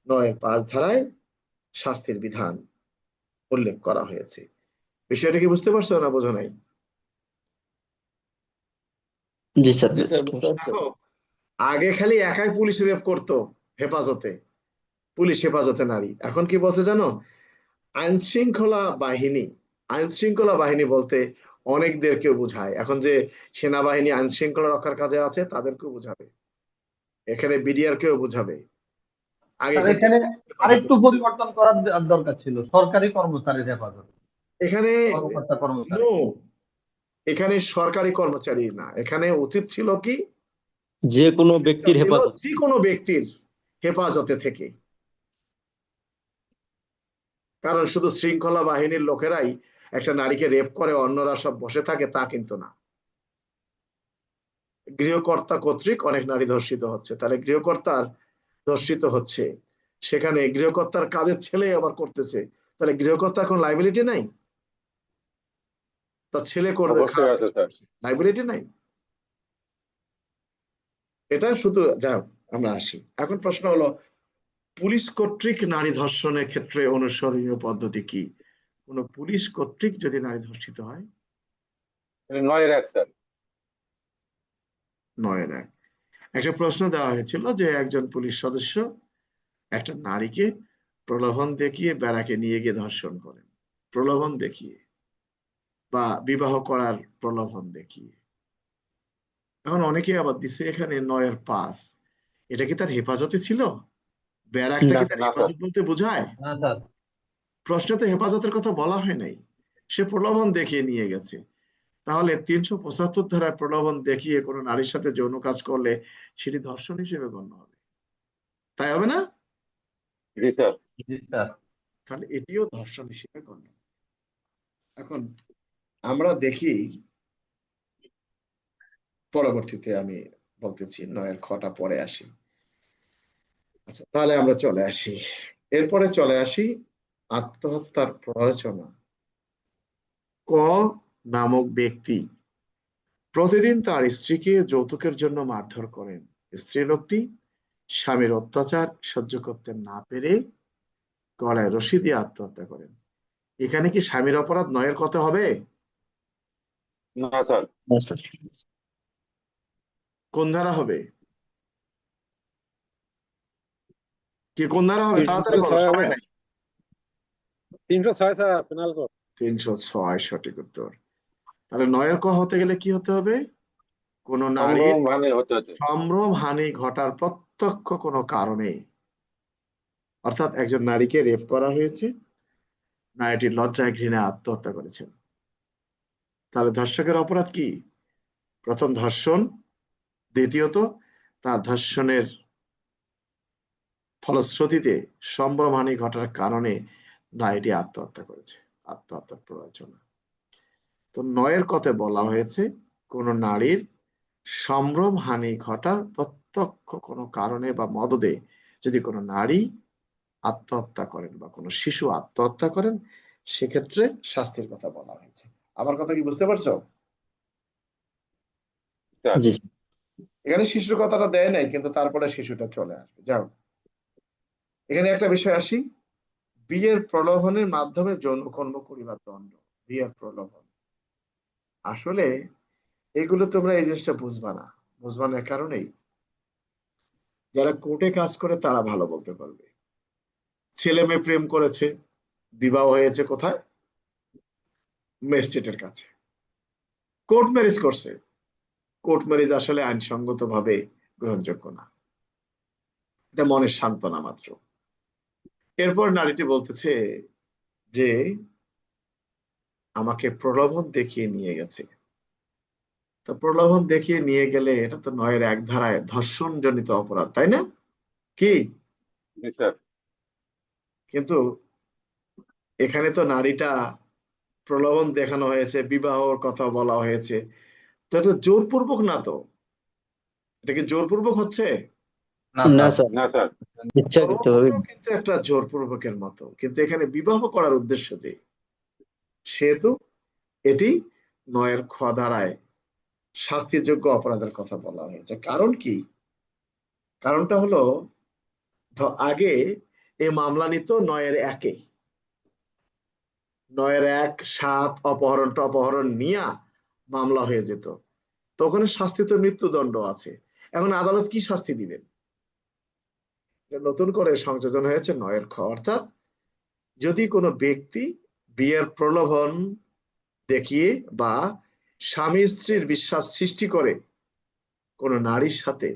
9(5) ধারায় শাস্তির বিধান উল্লেখ করা হয়েছে। বিষয়টা কি বুঝতে পারছো না বোঝো নাই? জি স্যার। জি স্যার, বুঝতে পারছি। আগে খালি একাই পুলিশ রেপ করতো হেফাজতে, পুলিশ হেফাজতে নারী, এখন কি বলছে জানো? আইন শৃঙ্খলা বাহিনী। আইন শৃঙ্খলা বাহিনী বলতে অনেকদেরকেও বোঝায়, এখন যে সেনাবাহিনী আইন শৃঙ্খলা রক্ষার কাজে আছে তাদেরকেও বোঝাবে, এখানে বিডিআর কেও বোঝাবে। আগে স্যার কিন্তু এখানে আরেকটু পরিবর্তন করার দরকার ছিল, সরকারি কর্মচারীর হেফাজত, এখানে কর্মকর্তা কর্মচারী। নো, এখানে সরকারি কর্মচারী না, এখানে উচিত ছিল কি, যে কোনো ব্যক্তির ছিল হেফাজত। যে কোনো ব্যক্তির হেফাজতে থেকে। কারণ শুধু শৃঙ্খলা বাহিনীর লোকেরাই একটা নারীকে রেপ করে অন্যরা সব বসে থাকে তা কিন্তু না, গৃহকর্তা কর্তৃক অনেক নারী ধর্ষিত হচ্ছে, তাহলে গৃহকর্তার ধর্ষিত হচ্ছে, সেখানে গৃহকর্তার কাজের ছেলে আবার করতেছে, তাহলে গৃহকর্তার কোনো লাইবিলিটি নাই? তার ছেলে করবে অবশ্যই খারাপ আছে স্যার। লাইবিলিটি নাই? এটা শুধু যাই হোক, আমরা আসি এখন, প্রশ্ন হলো পুলিশ কর্তৃক নারী ধর্ষণের ক্ষেত্রে অনুসরণীয় পদ্ধতি কি? কোন পুলিশ কর্তৃক যদি নারী ধর্ষিত হয়, 9(1) স্যার। 9(1) একটা প্রশ্ন দেওয়া হয়েছিল যে একজন পুলিশ সদস্য একটা নারীকে প্রলোভন দেখিয়ে ব্যারাকে নিয়ে গিয়ে ধর্ষণ করেন, প্রলোভন দেখিয়ে বা বিবাহ করার প্রলোভন দেখিয়ে, এখন অনেকে আবার দিচ্ছে এখানে 9-5, এটা কি তার হেফাজতে ছিল? ব্যারাকটা না কি তার না স্যার। হেফাজত বলতে বোঝায়? না স্যার। প্রশ্নে তো হেফাজতের কথা বলা হয় নাই, সে প্রলোভন দেখিয়ে নিয়ে গেছে। তাহলে 375 ধারায় প্রলোভন দেখিয়ে কোনো নারীর সাথে যৌন কাজ করলে সেটি ধর্ষণ হিসেবে গণ্য হবে, তাই হবে না? জি স্যার। জি স্যার। তাহলে এটিও ধর্ষণ হিসেবে গণ্য। এখন আমরা দেখি পরবর্তীতে, আমি বলতেছি 9-টা পরে আসি। আচ্ছা, তাহলে আমরা চলে আসি, এরপরে চলে আসি আত্মহত্যার প্ররোচনা। ক নামক ব্যক্তি প্রতিদিন তার স্ত্রীকে যৌতুকের জন্য মারধর করেন। স্ত্রী লোকটি স্বামীর অত্যাচার সহ্য করতে না পেরে গলায় রশি দিয়ে আত্মহত্যা করেন। এখানে কি স্বামীর অপরাধ 9-এর কত হবে? না স্যার। না, স্যার। কোন ধারা হবে? কি কোন ধারা হবে? তাড়াতাড়ি বলো, 306 হবে। সময় নাই। 306 স্যার, পেনাল কোড। 306 সঠিক উত্তর। তাহলে 9-এর ক হতে গেলে কি হতে হবে? কোন নারীর সম্ভ্রম ভানে হতে হতে। সম্ভ্রম হানি ঘটার প্রত্যক্ষ কোনো কারণে, অর্থাৎ একজন নারীকে রেপ করা হয়েছে, নারীটি লজ্জায় ঘৃণায় আত্মহত্যা করেছেন। তাহলে ধর্ষকের অপরাধ কি? প্রথম ধর্ষণ, দ্বিতীয়ত তার ধর্ষণের ফলশ্রুতিতে সম্ভ্রমহানি ঘটার কারণে নারীটি আত্মহত্যা করেছে, আত্মহত্যার প্ররোচনা। তো 9-এর কথায় বলা হয়েছে কোন নারীর সম্ভ্রম হানি ঘটার প্রত্যক্ষ কোনো কারণে বা মদদে যদি কোনো নারী আত্মহত্যা করেন বা কোনো শিশু আত্মহত্যা করেন, সেক্ষেত্রে শাস্তির কথা বলা হয়েছে। আমার কথা কি বুঝতে পারছো? স্যার। জি এখানে শিশুর কথাটা দেয় নাই, কিন্তু তারপরে শিশুটা চলে আসবে। যাও, এখানে একটা বিষয় আসি, বিয়ের প্রলোভনের মাধ্যমে যৌনকর্ম করিবার দণ্ড। বিয়ের প্রলোভন, আসলে এগুলো তোমরা এই জিনিসটা বুঝবা না কারণেই যারা কোর্টে কাজ করে তারা ভালো বলতে পারবে। ছেলে মেয়ে প্রেম করেছে, বিবাহ হয়েছে কোথায়? ম্যাজিস্ট্রেটের কাছে। কোর্ট ম্যারেজ করছে, কোর্ট ম্যারেজ আসলে আইনসঙ্গত ভাবে গ্রহণযোগ্য না, এটা মনের সান্ত্বনা মাত্র। এরপর নারীটি বলতেছে যে আমাকে প্রলোভন দেখিয়ে নিয়ে গেছে। তো প্রলোভন দেখিয়ে নিয়ে গেলে এটা তো 9-এর 1 ধারায় ধর্ষণ জনিত অপরাধ, তাই না? কি? জি স্যার। কিন্তু এখানে তো নারীটা প্রলোভন দেখানো হয়েছে, বিবাহর কথা বলা হয়েছে, তো এটা জোরপূর্বক না তো? এটা কি জোরপূর্বক হচ্ছে? না না, স্যার। স্যার। না স্যার। ইচ্ছাকৃত ভাবে। কর্মটাও কিন্তু একটা জোরপূর্বকের মতো, কিন্তু এখানে বিবাহ করার উদ্দেশ্য যে, সেহেতু এটি 9-এর খ ধারায় শাস্তিযোগ্য অপরাধের কথা বলা হয়েছে। কারণ কি? কারণটা হলো, আগে এই মামলা নিত 9-এর 1-এ, 9-এর 1, 7 অপহরণ টপহরণ নিয়ে মামলা হয়ে যেত। তো ওখানে শাস্তি তো মৃত্যুদণ্ড আছে। এখন আদালত কি শাস্তি দিবেন? নতুন করে সংযোজন হয়েছে 9-এর খ, অর্থাৎ যদি কোনো ব্যক্তি বিয়ের প্রলোভন দেখিয়ে বা স্বামী স্ত্রীর বিশ্বাস সৃষ্টি করে কোনো নারীর সাথে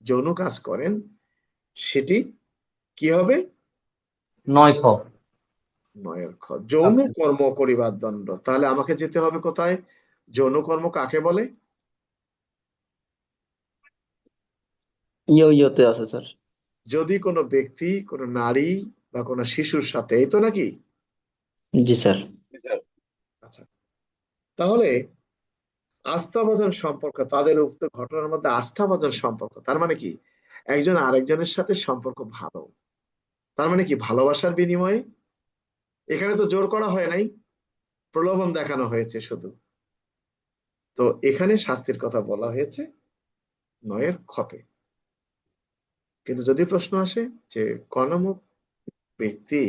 যৌন কাজ করেন, সেটি কি হবে? 9 খ। 9-এর খ, যৌন কর্ম করিবার দণ্ড। তাহলে আমাকে যেতে হবে কোথায়? যৌন কর্ম কাকে বলে? ইয়েতে আছে, স্যার। যদি কোনো ব্যক্তি কোনো নারী বা কোনো শিশুর সাথে, এই তো নাকি? জি স্যার। জি স্যার। আচ্ছা, তাহলে আস্থাভাজন সম্পর্ক, তাদের উক্ত ঘটনার মধ্যে আস্থাভাজন সম্পর্ক, তার মানে কি একজন আরেকজনের সাথে সম্পর্ক ভালো, তার মানে কি ভালোবাসার বিনিময়ে। এখানে তো জোর করা হয় নাই, প্রলোভন দেখানো হয়েছে শুধু। তো এখানে শাস্তির কথা বলা হয়েছে 9-এর খতে। কিন্তু যদি প্রশ্ন আসে যে কনামক ব্যক্তি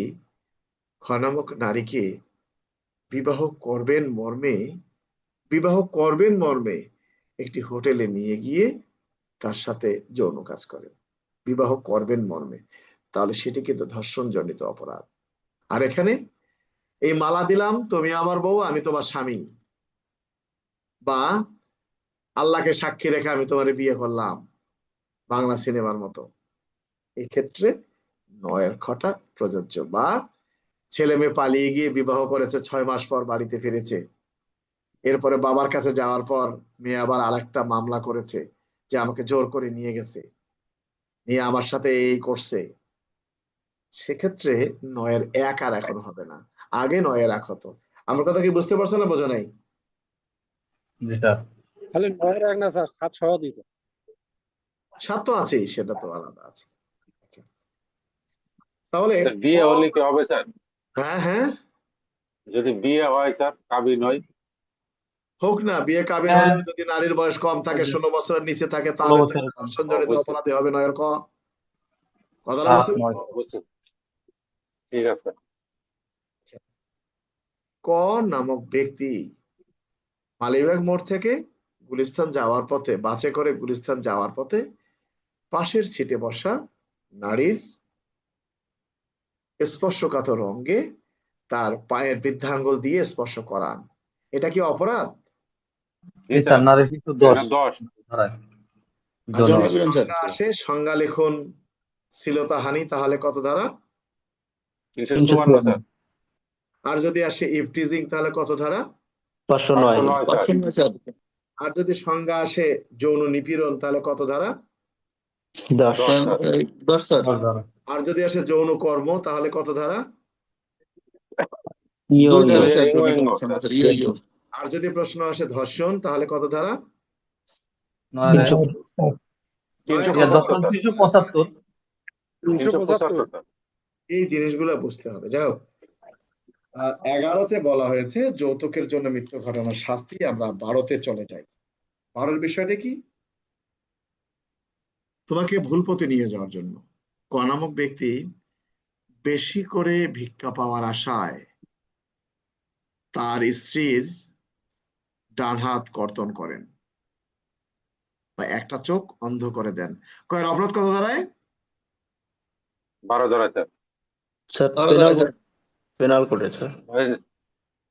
খনামক নারীকে বিবাহ করবেন মর্মে, বিবাহ করবেন মর্মে একটি হোটেলে নিয়ে গিয়ে তার সাথে যৌন কাজ করেন, বিবাহ করবেন মর্মে, তাহলে সেটি কিন্তু ধর্ষণ জনিত অপরাধ। আর এখানে এই মালা দিলাম, তুমি আমার বউ আমি তোমার স্বামী, বা আল্লাহকে সাক্ষী রেখে আমি তোমার বিয়ে করলাম, বাংলা সিনেমার মতো। এই ক্ষেত্রে 9 খটা প্রযোজ্য। বা ছেলে মেয়ে পালিয়ে গিয়ে বিবাহ করেছে, 6 মাস পর বাড়িতে ফিরেছে, এরপরে বাবার কাছে যাওয়ার পর মেয়ে আবার আরেকটা মামলা করেছে যে আমাকে জোর করে নিয়ে গেছে, নিয়ে আমার সাথে এই করছে, সেক্ষেত্রে 9-1 আর এখন হবে না, আগে 9-1 হতো। আমার কথা কি বুঝতে পারছো না, বোঝো নাই? জি স্যার। খালি 9-1 না স্যার, 7 সহ দিত। 7 তো আছেই, সেটা তো আলাদা আছে। তাহলে স্যার বিয়ে হলে কি হবে স্যার? হ্যাঁ হ্যাঁ, যদি বিয়ে হয় স্যার, কাবিন হয়? হোক না বিয়ে, কাবিন হ্যাঁ, হলেও যদি নারীর বয়স কম থাকে, 16 বছরের নিচে থাকে, 16 তাহলে তো বছরের কম। ধর্ষণ জনিত বুঝছি। অপরাধী হবে। 9-এর কথাটা রাত বুঝতে পারছো? 9। বুঝছি, ঠিক আছে। ক নামক ব্যক্তি মালিবাগ মোড় থেকে গুলিস্তান যাওয়ার পথে, বাসে করে গুলিস্তান যাওয়ার পথে পাশের সিটে বসা নারীর স্পর্শকাতর অঙ্গে তার পায়ের বৃদ্ধাঙ্গুল দিয়ে স্পর্শ করান, এটা কি অপরাধ? জি জি স্যার, স্যার, নারী শিশু এটা 10 10। ধারায় আর যদি যৌন। জন্মগ্রহণ স্যার। সংজ্ঞা আসে, সংজ্ঞা লিখুন শ্লীলতাহানি, তাহলে কত ধারা? 354 স্যার। আর যদি আসে ইভটিজিং, তাহলে কত ধারা? 509। 509 স্যার। পাচ্ছেন না স্যার। আর যদি সংজ্ঞা আসে যৌন নিপীড়ন, তাহলে কত ধারা? 10। 10 স্যার। 10 স্যার। 10 ধারা। আর যদি আসে যৌন কর্ম, তাহলে কত ধারা? ইয়ো 2 ইয়ো। ধারা স্যার। ইঙ্গ ইঙ্গ স্যার। স্যার ইয়ো ইয়ো। আর যদি প্রশ্ন আসে ধর্ষণ, তাহলে কত ধারা? 9 নয়ের 375 দর্শন স্যার। শিশু 75। 375 স্যার। এই জিনিসগুলো বুঝতে হবে। যাই হোক, 11তে বলা হয়েছে যৌতুকের জন্য মৃত্যু ঘটানোর শাস্তি। আমরা 12তে চলে যাই। 12-এর বিষয়টা কি? তোমাকে ভুল পথে নিয়ে যাওয়ার জন্য। ক নামক ব্যক্তি বেশি করে ভিক্ষা পাওয়ার আশায় তার স্ত্রীর ডান হাত কর্তন করেন বা একটা চোখ অন্ধ করে দেন। কয়ের অপরাধ কত দাঁড়ায়? 12 ধরা স্যার। স্যার 12 ধারা স্যার। পেনাল কোডে স্যার।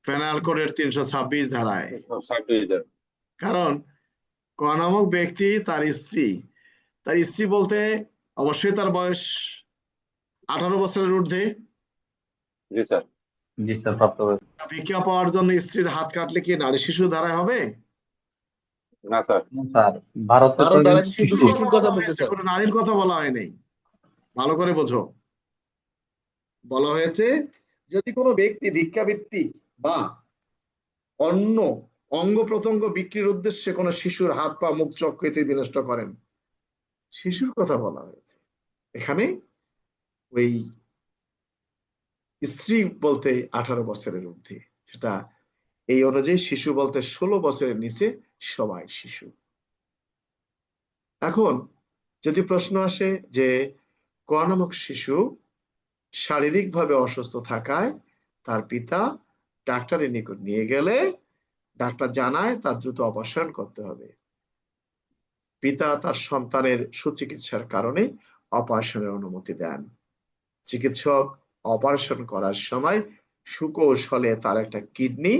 পেনাল কোডের 326 ধারায়। 26 কারণ ক নামক ব্যক্তি তার স্ত্রী বলতে অবশ্যই তার বয়স 18 বছরের ঊর্ধ্বে। জি স্যার। জি স্যার, প্রাপ্ত হয়েছে। ভিক্ষা পাওয়ার জন্য স্ত্রীর হাত কাটলে কি নারী শিশু ধারায় হবে? না স্যার। স্যার, ভারতে তো 12 ধারা শুধু শিশু। শিশুর কথা বলছে হয়েছে, স্যার। কোনো নারীর কথা বলা হয় নাই। ভালো করে বোঝো, বলা হয়েছে যদি কোনো ব্যক্তি ভিক্ষাবৃত্তি বা অন্য অঙ্গ প্রত্যঙ্গ বিক্রির উদ্দেশ্যে কোনো শিশুর হাত পা মুখ চক্ষু ইত্যাদি বিনষ্ট করেন, শিশুর কথা বলা হয়েছে এখানে। ওই স্ত্রী বলতে 18 বছরের ঊর্ধ্বে, সেটা এই অনুযায়ী শিশু বলতে 16 বছরের নিচে সবাই শিশু। এখন যদি প্রশ্ন আসে যে ক নামক শিশু শারীরিকভাবে অসুস্থ থাকায় তার পিতা ডাক্তারের নিকট নিয়ে গেলে ডাক্তার জানায় তার দ্রুত অপারেশন করতে হবে, পিতা তার সন্তানের সুচিকিৎসার কারণে অপারেশনের অনুমতি দেন, চিকিৎসক অপারেশন করার সময় সুকৌশলে তার একটা কিডনি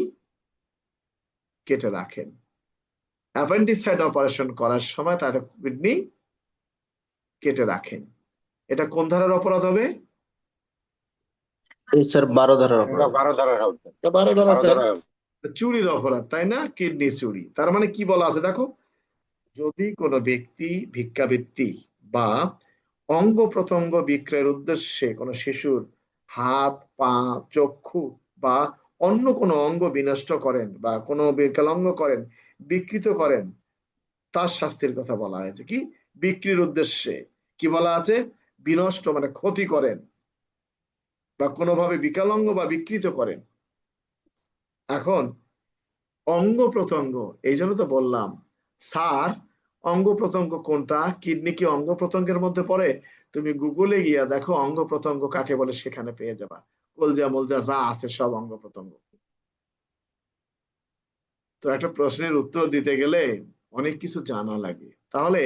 কেটে রাখেন, অ্যাপেন্ডিসাইড অপারেশন করার সময় তার একটা কিডনি কেটে রাখেন, এটা কোন ধারার অপরাধ হবে? এই স্যার 12 ধারার এটা অপরাধ। 12 ধারা হবে স্যার। 12 ধারা 12 স্যার। ধারা হবে। চুরির অপরাধ, তাই না? কিডনি চুরি। তার মানে কি বলা আছে দেখো, যদি কোনো ব্যক্তি ভিক্ষাবৃত্তি বা অঙ্গ প্রত্যঙ্গ বিক্রয়ের উদ্দেশ্যে কোনো শিশুর হাত পা চক্ষু বা অন্য কোনো অঙ্গ বিনষ্ট করেন বা কোনো বিকলাঙ্গ করেন, বিকৃত করেন, তার শাস্তির কথা বলা হয়েছে। কি বিক্রির উদ্দেশ্যে কি বলা আছে? বিনষ্ট মানে ক্ষতি করেন বা কোনোভাবে বিকলাঙ্গ বা বিকৃত করেন। এখন অঙ্গ প্রত্যঙ্গ, এই জন্য তো বললাম স্যার অঙ্গ প্রত্যঙ্গ কোনটা, কিডনি কি অঙ্গ প্রত্যঙ্গের মধ্যে পড়ে? তুমি গুগলে গিয়া দেখো অঙ্গ প্রত্যঙ্গ কাকে বলে, সেখানে পেয়ে যাবা কলজা মলজা যা আছে সব অঙ্গ প্রত্যঙ্গ। তো একটা প্রশ্নের উত্তর দিতে গেলে অনেক কিছু জানা লাগে। তাহলে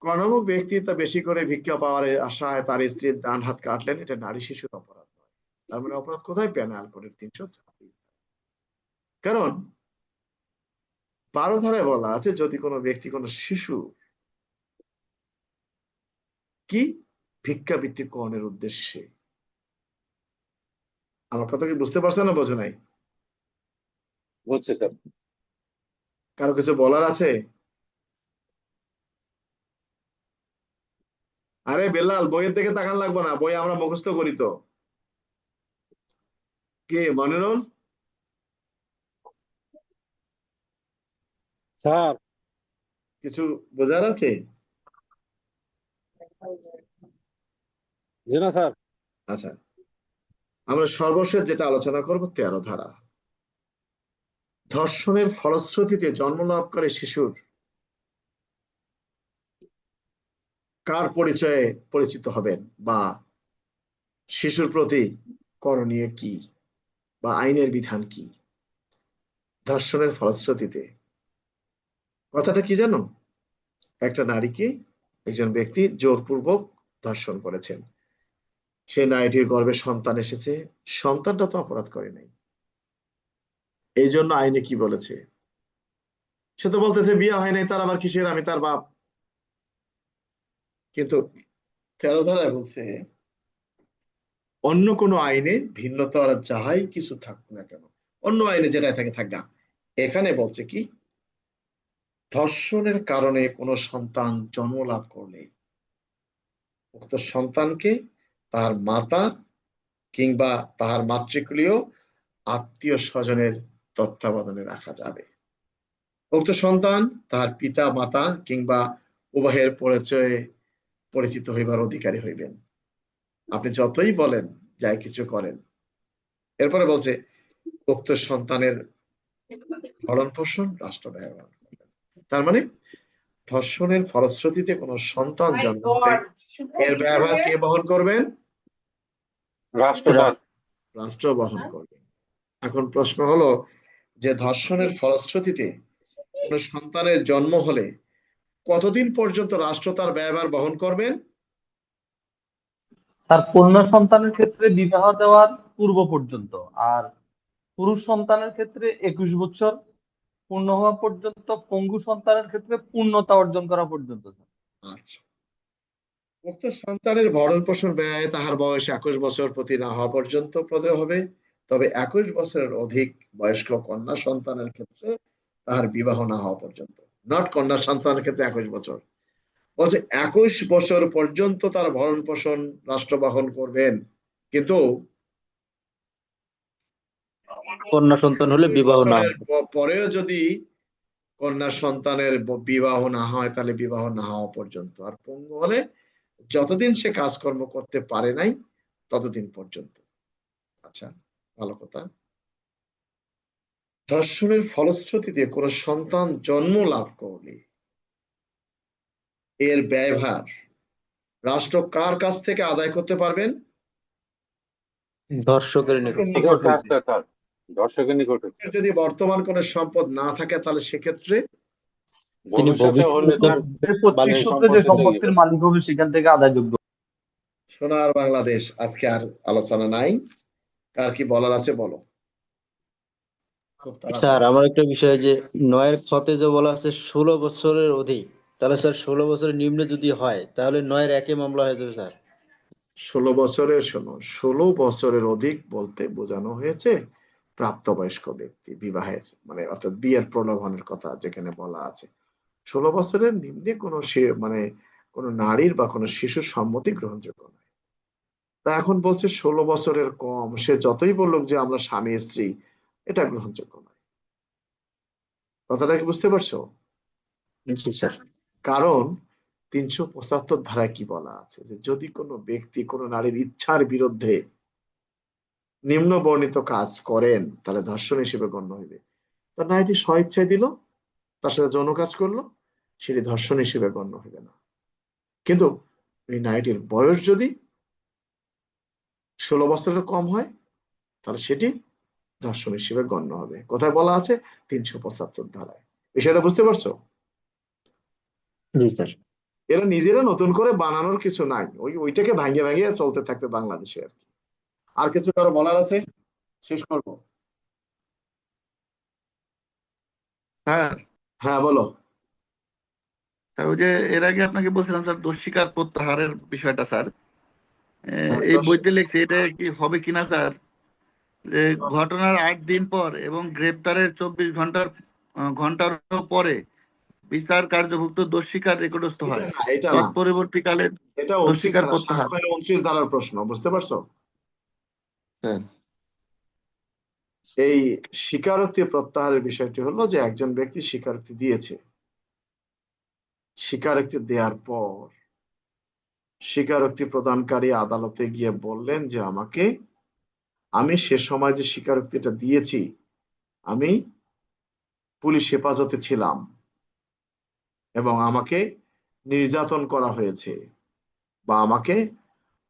কর্ণমুখ ব্যক্তি তা বেশি করে ভিক্ষা পাওয়ার আশায় তার স্ত্রীর ডান হাত কাটলেন, এটা নারী শিশুর অপরাধ নয়। তার মানে অপরাধ কোথায়? পেনাল কোডের 326। কারণ 12 ধারায় বলা আছে যদি কোনো ব্যক্তি কোনো শিশু কি ভিক্ষাবৃত্তি গ্রহণের উদ্দেশ্যে, আমার কথা কি বুঝতে পারছো না বোঝো নাই? বুঝছি স্যার। কারো কিছু বলার আছে? আরে বেলাল, বইয়ের দিকে তাকান লাগবে না, বই আমরা মুখস্থ করি তো। কে মনিরুল? স্যার কিছু বোঝার আছে? জি না স্যার। আচ্ছা, আমরা সর্বশেষ যেটা আলোচনা করব 13 ধারা। ধর্ষণের ফলশ্রুতিতে জন্ম লাভকারী শিশুর কার পরিচয়ে পরিচিত হবেন, বা শিশুর প্রতি করণীয় কি, বা আইনের বিধান কি ধর্ষণের ফলশ্রুতিতে? কথাটা কি জানো? একটা নারীকে একজন ব্যক্তি জোরপূর্বক ধর্ষণ করেছেন, সে নারীটির গর্ভে সন্তান এসেছে, সন্তানটা তো অপরাধ করে নাই, এই জন্য আইনে কি বলেছে? সে তো বলতেছে বিয়ে হয় নাই, তার আবার কিসের, আমি তার বাপ। কিন্তু 13 ধারায় বলছে অন্য কোনো আইনে ভিন্নতা আর যাহাই কিছু থাকুক না কেন, অন্য আইনে যেটা থাকে থাক না, এখানে বলছে কি ধর্ষণের কারণে কোনো সন্তান জন্ম লাভ করলে উক্ত সন্তানকে তার মাতা কিংবা তার মাতৃকুলীয় আত্মীয় স্বজনের তত্ত্বাবধানে রাখা যাবে। উক্ত সন্তান তার পিতা মাতা কিংবা উভয়ের পরিচয়ে পরিচিত হইবার অধিকারী হইবেন, আপনি যতই বলেন যাই কিছু করেন। এরপরে বলছে উক্ত সন্তানের ভরণ পোষণ রাষ্ট্র ব্যবহার করবেন। তার মানে ধর্ষণের ফলশ্রুতিতে কোনো সন্তান জন্ম হলে এর ব্যবহার কে বহন করবেন? রাষ্ট্র স্যার। রাষ্ট্র বহন করবে। এখন প্রশ্ন হলো যে ধর্ষণের ফলশ্রুতিতে কোনো সন্তানের জন্ম হলে কতদিন পর্যন্ত রাষ্ট্র তার ব্যয়ভার বহন করবেন? তার কন্যা সন্তানের ক্ষেত্রে বিবাহ দেওয়ার পূর্ব পর্যন্ত, আর পুরুষ সন্তানের ক্ষেত্রে 21 বছর পূর্ণ হওয়া পর্যন্ত, পঙ্গু সন্তানের ক্ষেত্রে পূর্ণতা অর্জন করা পর্যন্ত। আচ্ছা, উক্ত সন্তানের ভরণ পোষণ ব্যয় তাহার বয়স 21 বছর প্রতি না হওয়া পর্যন্ত প্রদেয় হবে, তবে 21 বছরের অধিক বয়স্ক কন্যা সন্তানের ক্ষেত্রে তাহার বিবাহ না হওয়া পর্যন্ত। নট কন্যা সন্তানের ক্ষেত্রে 21 বছর, বলছে 21 বছর পর্যন্ত তার ভরণ পোষণ রাষ্ট্র বহন করবেন। কিন্তু কন্যা সন্তান হলে 21 বিবাহ না বছরের হবে। পরেও যদি কন্যা সন্তানের বিবাহ না হয় তাহলে বিবাহ না হওয়া পর্যন্ত, আর পঙ্গু হলে যতদিন সে কাজকর্ম করতে পারে নাই ততদিন পর্যন্ত। আচ্ছা, ভালো কথা। ধর্ষণের ফলশ্রুতিতে কোন সন্তান জন্ম লাভ করলে এর ব্যয়ভার রাষ্ট্র কার কাছ থেকে আদায় করতে পারবেন? ধর্ষকের নিকট। নিকট নিকট হইতে। স্যার। দর্শকের নিকট হচ্ছে। যদি বর্তমান কোন সম্পদ না থাকে তাহলে সেক্ষেত্রে তিনি ভবিষ্যতে হলে স্যার যে পৈতৃক সেই সূত্রে যে সম্পত্তি থেকে সম্পত্তির মালিক হবে সেখান থেকে আদায়যোগ্য। সোনার বাংলাদেশ আজকে আর আলোচনা নাই, কার কি বলার আছে বলো খুব স্যার তাড়াতাড়ি। আমার একটা বিষয় যে 9-এর খতে যে বলা আছে 16 বছরের অধিক, তাহলে স্যার 16 বছরের নিম্নে যদি হয় তাহলে 9-এর একে মামলা হয়ে যাবে স্যার। 16 বছরের অধিক বলতে বোঝানো হয়েছে প্রাপ্তবয়স্ক ব্যক্তি, বিবাহের মানে অর্থাৎ বিয়ের প্রলোভনের কথা যেখানে বলা আছে। 16 বছরের নিম্নে কোনো মানে কোনো নারীর বা কোনো শিশুর সম্মতি গ্রহণযোগ্য নয়। তা এখন বলছে 16 বছরের কম, সে যতই বলুক যে আমরা স্বামী স্ত্রী, এটা গ্রহণযোগ্য নয়। কথাটা কি বুঝতে পারছো? জি স্যার। কারণ 375 ধারায় কি বলা আছে যে যদি কোনো ব্যক্তি কোনো নারীর ইচ্ছার বিরুদ্ধে নিম্ন বর্ণিত কাজ করেন তাহলে ধর্ষণ হিসেবে গণ্য হইবে। তার নারীটি স্বইচ্ছায় দিল, তার সাথে যৌন কাজ করলো, সেটি ধর্ষণ হিসেবে গণ্য হইবে না। কিন্তু এই নারীটির বয়স যদি 16 বছরের কম হয় তাহলে সেটি ধর্ষণ হিসেবে গণ্য হবে। কোথায় বলা আছে? 375 ধারায়। বিষয়টা বুঝতে পারছো? জি স্যার। এরা নিজেরা নতুন করে বানানোর কিছু নাই, ওইটাকে ভাঙিয়ে ভাঙিয়ে চলতে থাকবে বাংলাদেশে আর কি। আর কিছু কারো বলার আছে? শেষ করবো। হ্যাঁ, হ্যাঁ বলো। স্যার ওই যে এর আগে আপনাকে বলছিলাম স্যার দোষ স্বীকার প্রত্যাহারের বিষয়টা স্যার, হ্যাঁ, এই বইতে লেখছে এটা কি হবে কিনা স্যার, যে ঘটনার 8 দিন পর এবং গ্রেপ্তারের 24 ঘন্টারও পরে বিচার কার্যভুক্ত দোষ স্বীকার রেকর্ডস্থ এটা হয়, না, এটা না, তৎপরবর্তীকালে এটা দোষ 29 স্বীকার ধারা, প্রত্যাহার। সাক্ষ্য আইনে 29 ধারার প্রশ্ন, বুঝতে পারছো? স্যার এই স্বীকারোক্তি প্রত্যাহারের বিষয়টি হলো যে একজন ব্যক্তি স্বীকারোক্তি দিয়েছে, স্বীকারোক্তি দেওয়ার পর স্বীকারোক্তি প্রদানকারী আদালতে গিয়ে বললেন যে আমি সে সময় যে স্বীকারোক্তিটা দিয়েছি আমি পুলিশ হেফাজতে ছিলাম এবং আমাকে নির্যাতন করা হয়েছে বা আমাকে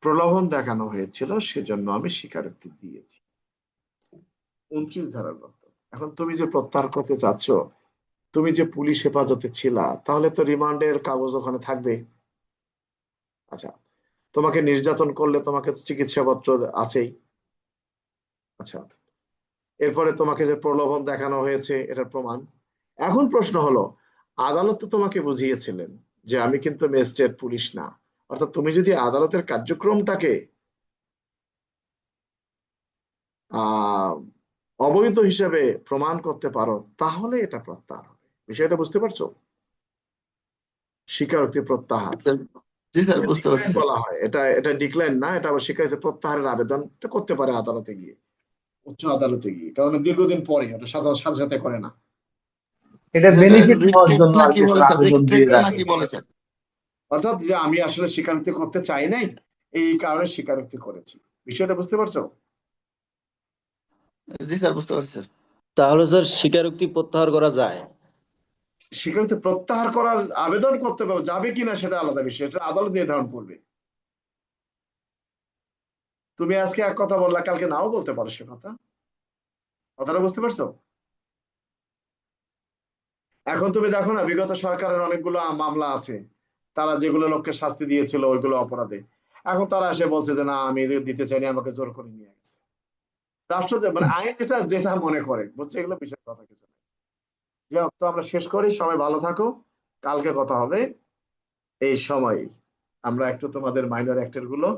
প্রলোভন দেখানো হয়েছিল, সেজন্য আমি স্বীকারোক্তি দিয়েছি। 29 ধারার কথা। এখন তুমি যে প্রত্যাহার করতে চাচ্ছ, তুমি যে পুলিশ হেফাজতে ছিলা, তাহলে তো রিমান্ডের কাগজ ওখানে থাকবে। আচ্ছা, তোমাকে নির্যাতন করলে তোমাকে তো চিকিৎসাপত্র আছেই। আচ্ছা, এরপরে তোমাকে যে প্রলোভন দেখানো হয়েছে এটার প্রমাণ। এখন প্রশ্ন হলো, আদালত তো তোমাকে বুঝিয়েছিলেন যে আমি কিন্তু ম্যাজিস্ট্রেট, পুলিশ না। অর্থাৎ তুমি যদি আদালতের কার্যক্রমটাকে আহ অবৈধ হিসেবে প্রমাণ করতে পারো, তাহলে এটা প্রত্যাহার হবে। বিষয়টা বুঝতে পারছো? স্বীকারোক্তি প্রত্যাহার, জি স্যার বুঝতে পারছি ডিক্লাইন স্যার। বলা হয়। এটা ডিক্লাইন না, এটা আবার স্বীকারোক্তি প্রত্যাহারের আবেদন করতে পারে আদালতে গিয়ে, উচ্চ আদালতে গিয়ে, কারণ দীর্ঘদিন পরে ওটা সাথে সাথে সাথে করে না। এটা বেনিফিট নেওয়ার জন্য আর নাকি কি বলে স্যার স্যার, আবেদন দিয়ে রাখে। নাকি বলে স্যার? অর্থাৎ যে আমি আসলে স্বীকারোক্তি করতে চাই নাই, এই কারণে স্বীকারোক্তি করেছি। বিষয়টা বুঝতে পারছো? জি স্যার বুঝতে পারছি স্যার। তাহলে স্যার স্বীকারোক্তি প্রত্যাহার করা যায়? স্বীকারোক্তি প্রত্যাহার করার আবেদন করতে পারবে, যাবে কিনা সেটা আলাদা বিষয়, এটা আদালত নির্ধারণ করবে। তুমি আজকে এক কথা বললা, কালকে নাও বলতে পারো সে কথা। কথাটা বুঝতে পারছো? এখন তুমি দেখো না, বিগত সরকারের অনেকগুলো মামলা আছে, তারা যেগুলো লোককে শাস্তি দিয়েছিল ওইগুলো অপরাধে, এখন তারা এসে বলছে যে না আমি দিতে চাইনি, আমাকে জোর করে নিয়ে গেছে। রাষ্ট্র মানে আইন যেটা যেটা মনে করে, বুঝছো, এগুলো বিষয়ের কথা কিছু নেই। যাই হোক, তো আমরা শেষ করি, সবাই ভালো থাকো, কালকে কথা হবে এই সময়। আমরা একটু তোমাদের মাইনর অ্যাক্টের গুলো,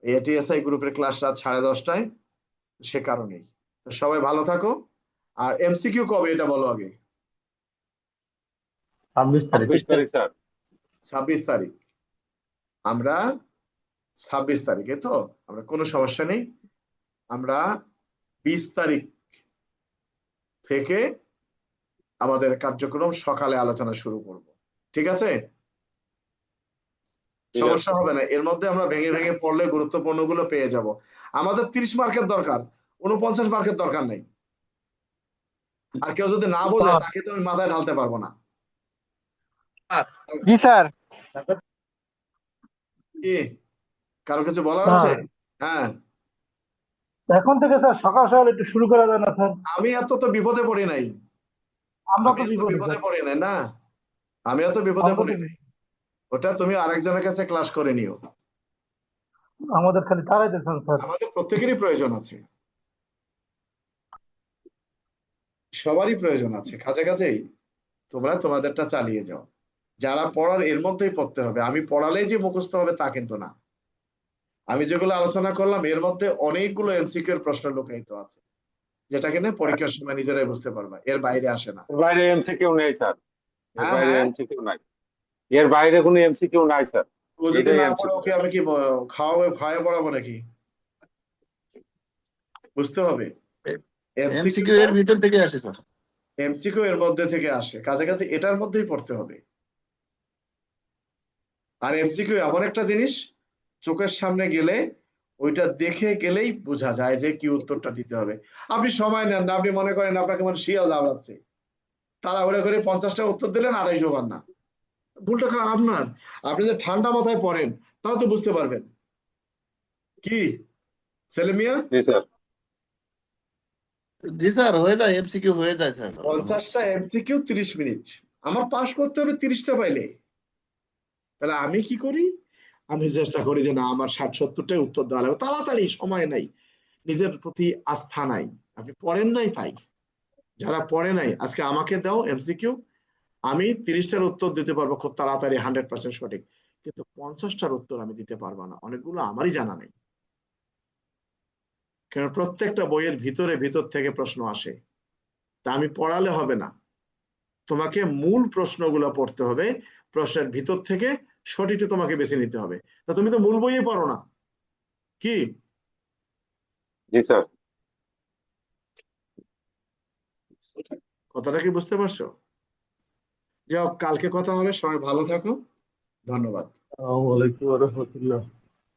এটিএসআই গ্রুপের ক্লাস রাত 10:30টায়, সে কারণেই। তো সবাই ভালো থাকো। আর এমসিকিউ কবে এটা বলো আগে। 26 তারিখ। 26 তারিখ স্যার। 26 তারিখ। আমরা 26 তারিখে, তো আমরা কোনো সমস্যা নেই, আমরা 20 তারিখ থেকে আমাদের কার্যক্রম সকালে আলোচনা শুরু করব। ঠিক আছে? ঠিক সমস্যা আছে। হবে না, এর মধ্যে আমরা ভেঙে ভেঙে পড়লে গুরুত্বপূর্ণ গুলো পেয়ে যাব। আমাদের 30 মার্কের দরকার, 49 মার্কের দরকার নেই। আর কেউ যদি না বোঝে তাকে তো আমি মাথায় ঢালতে পারবো না। জি স্যার। কি কারো কিছু বলার আছে? হ্যাঁ, এখন থেকে স্যার সকাল সকাল একটু শুরু করা যায় না স্যার? আমি এত তো বিপদে পড়ি নাই, আমরা আমি তো এত বিপদে বিপদে স্যার। পড়ি নাই না, আমি এত বিপদে আমরা পড়ি তো নাই। ওটা তুমি আরেকজনের কাছে ক্লাস করে নিও। আমাদের খালি তাড়াইতেছেন স্যার। আমাদের প্রত্যেকেরই প্রয়োজন আছে, সবারই প্রয়োজন আছে, কাছাকাছি। তোমরা তোমাদেরটা চালিয়ে যাও। যারা পড়ার এর মধ্যেই পড়তে হবে, আমি পড়ালেই যে মুখস্থ হবে তা কিন্তু না। আমি যেগুলো আলোচনা করলাম এর মধ্যে অনেকগুলো এমসিকিউ এর প্রশ্ন লুকায়িত আছে, যেটা কিনা পরীক্ষার সময় নিজেরাই বুঝতে পারবা, এর বাইরে আসে না। এর বাইরে এমসিকিউ নেই স্যার, এর হ্যাঁ বাইরে হ্যাঁ, এমসিকিউ নাই, এর বাইরে কোনো এমসিকিউ নাই স্যার, ও যদি এটাই না পড়ে এমসিকিউ। ওকে আমি কি খাওয়ায় পড়াবো নাকি? বুঝতে হবে এমসিকিউ এমসিকিউটা, এর ভিতর থেকে আসে স্যার। এমসিকিউ এর মধ্যে থেকে আসে, কাছাকাছি এটার মধ্যেই পড়তে হবে। আর এমসিকিউ এমন একটা জিনিস, চোখের সামনে গেলে ওইটা দেখে গেলেই বোঝা যায় যে কি উত্তরটা দিতে হবে। আপনি সময় নেন না, আপনি মনে করেন আপনাকে মানে শিয়াল দাঁড়াচ্ছে, তাড়াহুড়া করে 50টা উত্তর দিলেন, 250 পান না, ভুলটা কার? আপনার। আপনি যে ঠান্ডা মাথায় পড়েন, তাহলে তো বুঝতে পারবেন। কি ছেলে মিয়া, জি স্যার। জি স্যার হয়ে যায়, এমসিকিউ হয়ে যায় স্যার। 50টা এমসিকিউ 30 মিনিট, আমার পাস করতে হবে 30টা পাইলে। তাহলে আমি কি করি? আমি চেষ্টা করি যে না, আমার 60-70টাই উত্তর দেওয়া লাগবে তাড়াতাড়ি, সময় নাই, নিজের প্রতি আস্থা নাই। আপনি পড়েন নাই তাই, যারা পড়ে নাই আজকে আমাকে দাও এমসিকিউ, আমি 30টার উত্তর দিতে পারবো খুব তাড়াতাড়ি 100% সঠিক, কিন্তু 50টার উত্তর আমি দিতে পারবো না, অনেকগুলো আমারই জানা নেই। কারণ প্রত্যেকটা বইয়ের ভিতর থেকে প্রশ্ন আসে, তা আমি পড়ালে হবে না, তোমাকে মূল প্রশ্নগুলো পড়তে হবে, প্রশ্নের ভিতর থেকে সঠিকটা তোমাকে বেছে নিতে হবে। তা তুমি তো মূল বইয়ে পড়ো না, কি? জি স্যার। কথাটা কি বুঝতে পারছো? যাও, কালকে কথা হবে, সবাই ভালো থাকো, ধন্যবাদ। আসসালামু আলাইকুম ওয়া রাহমাতুল্লাহ।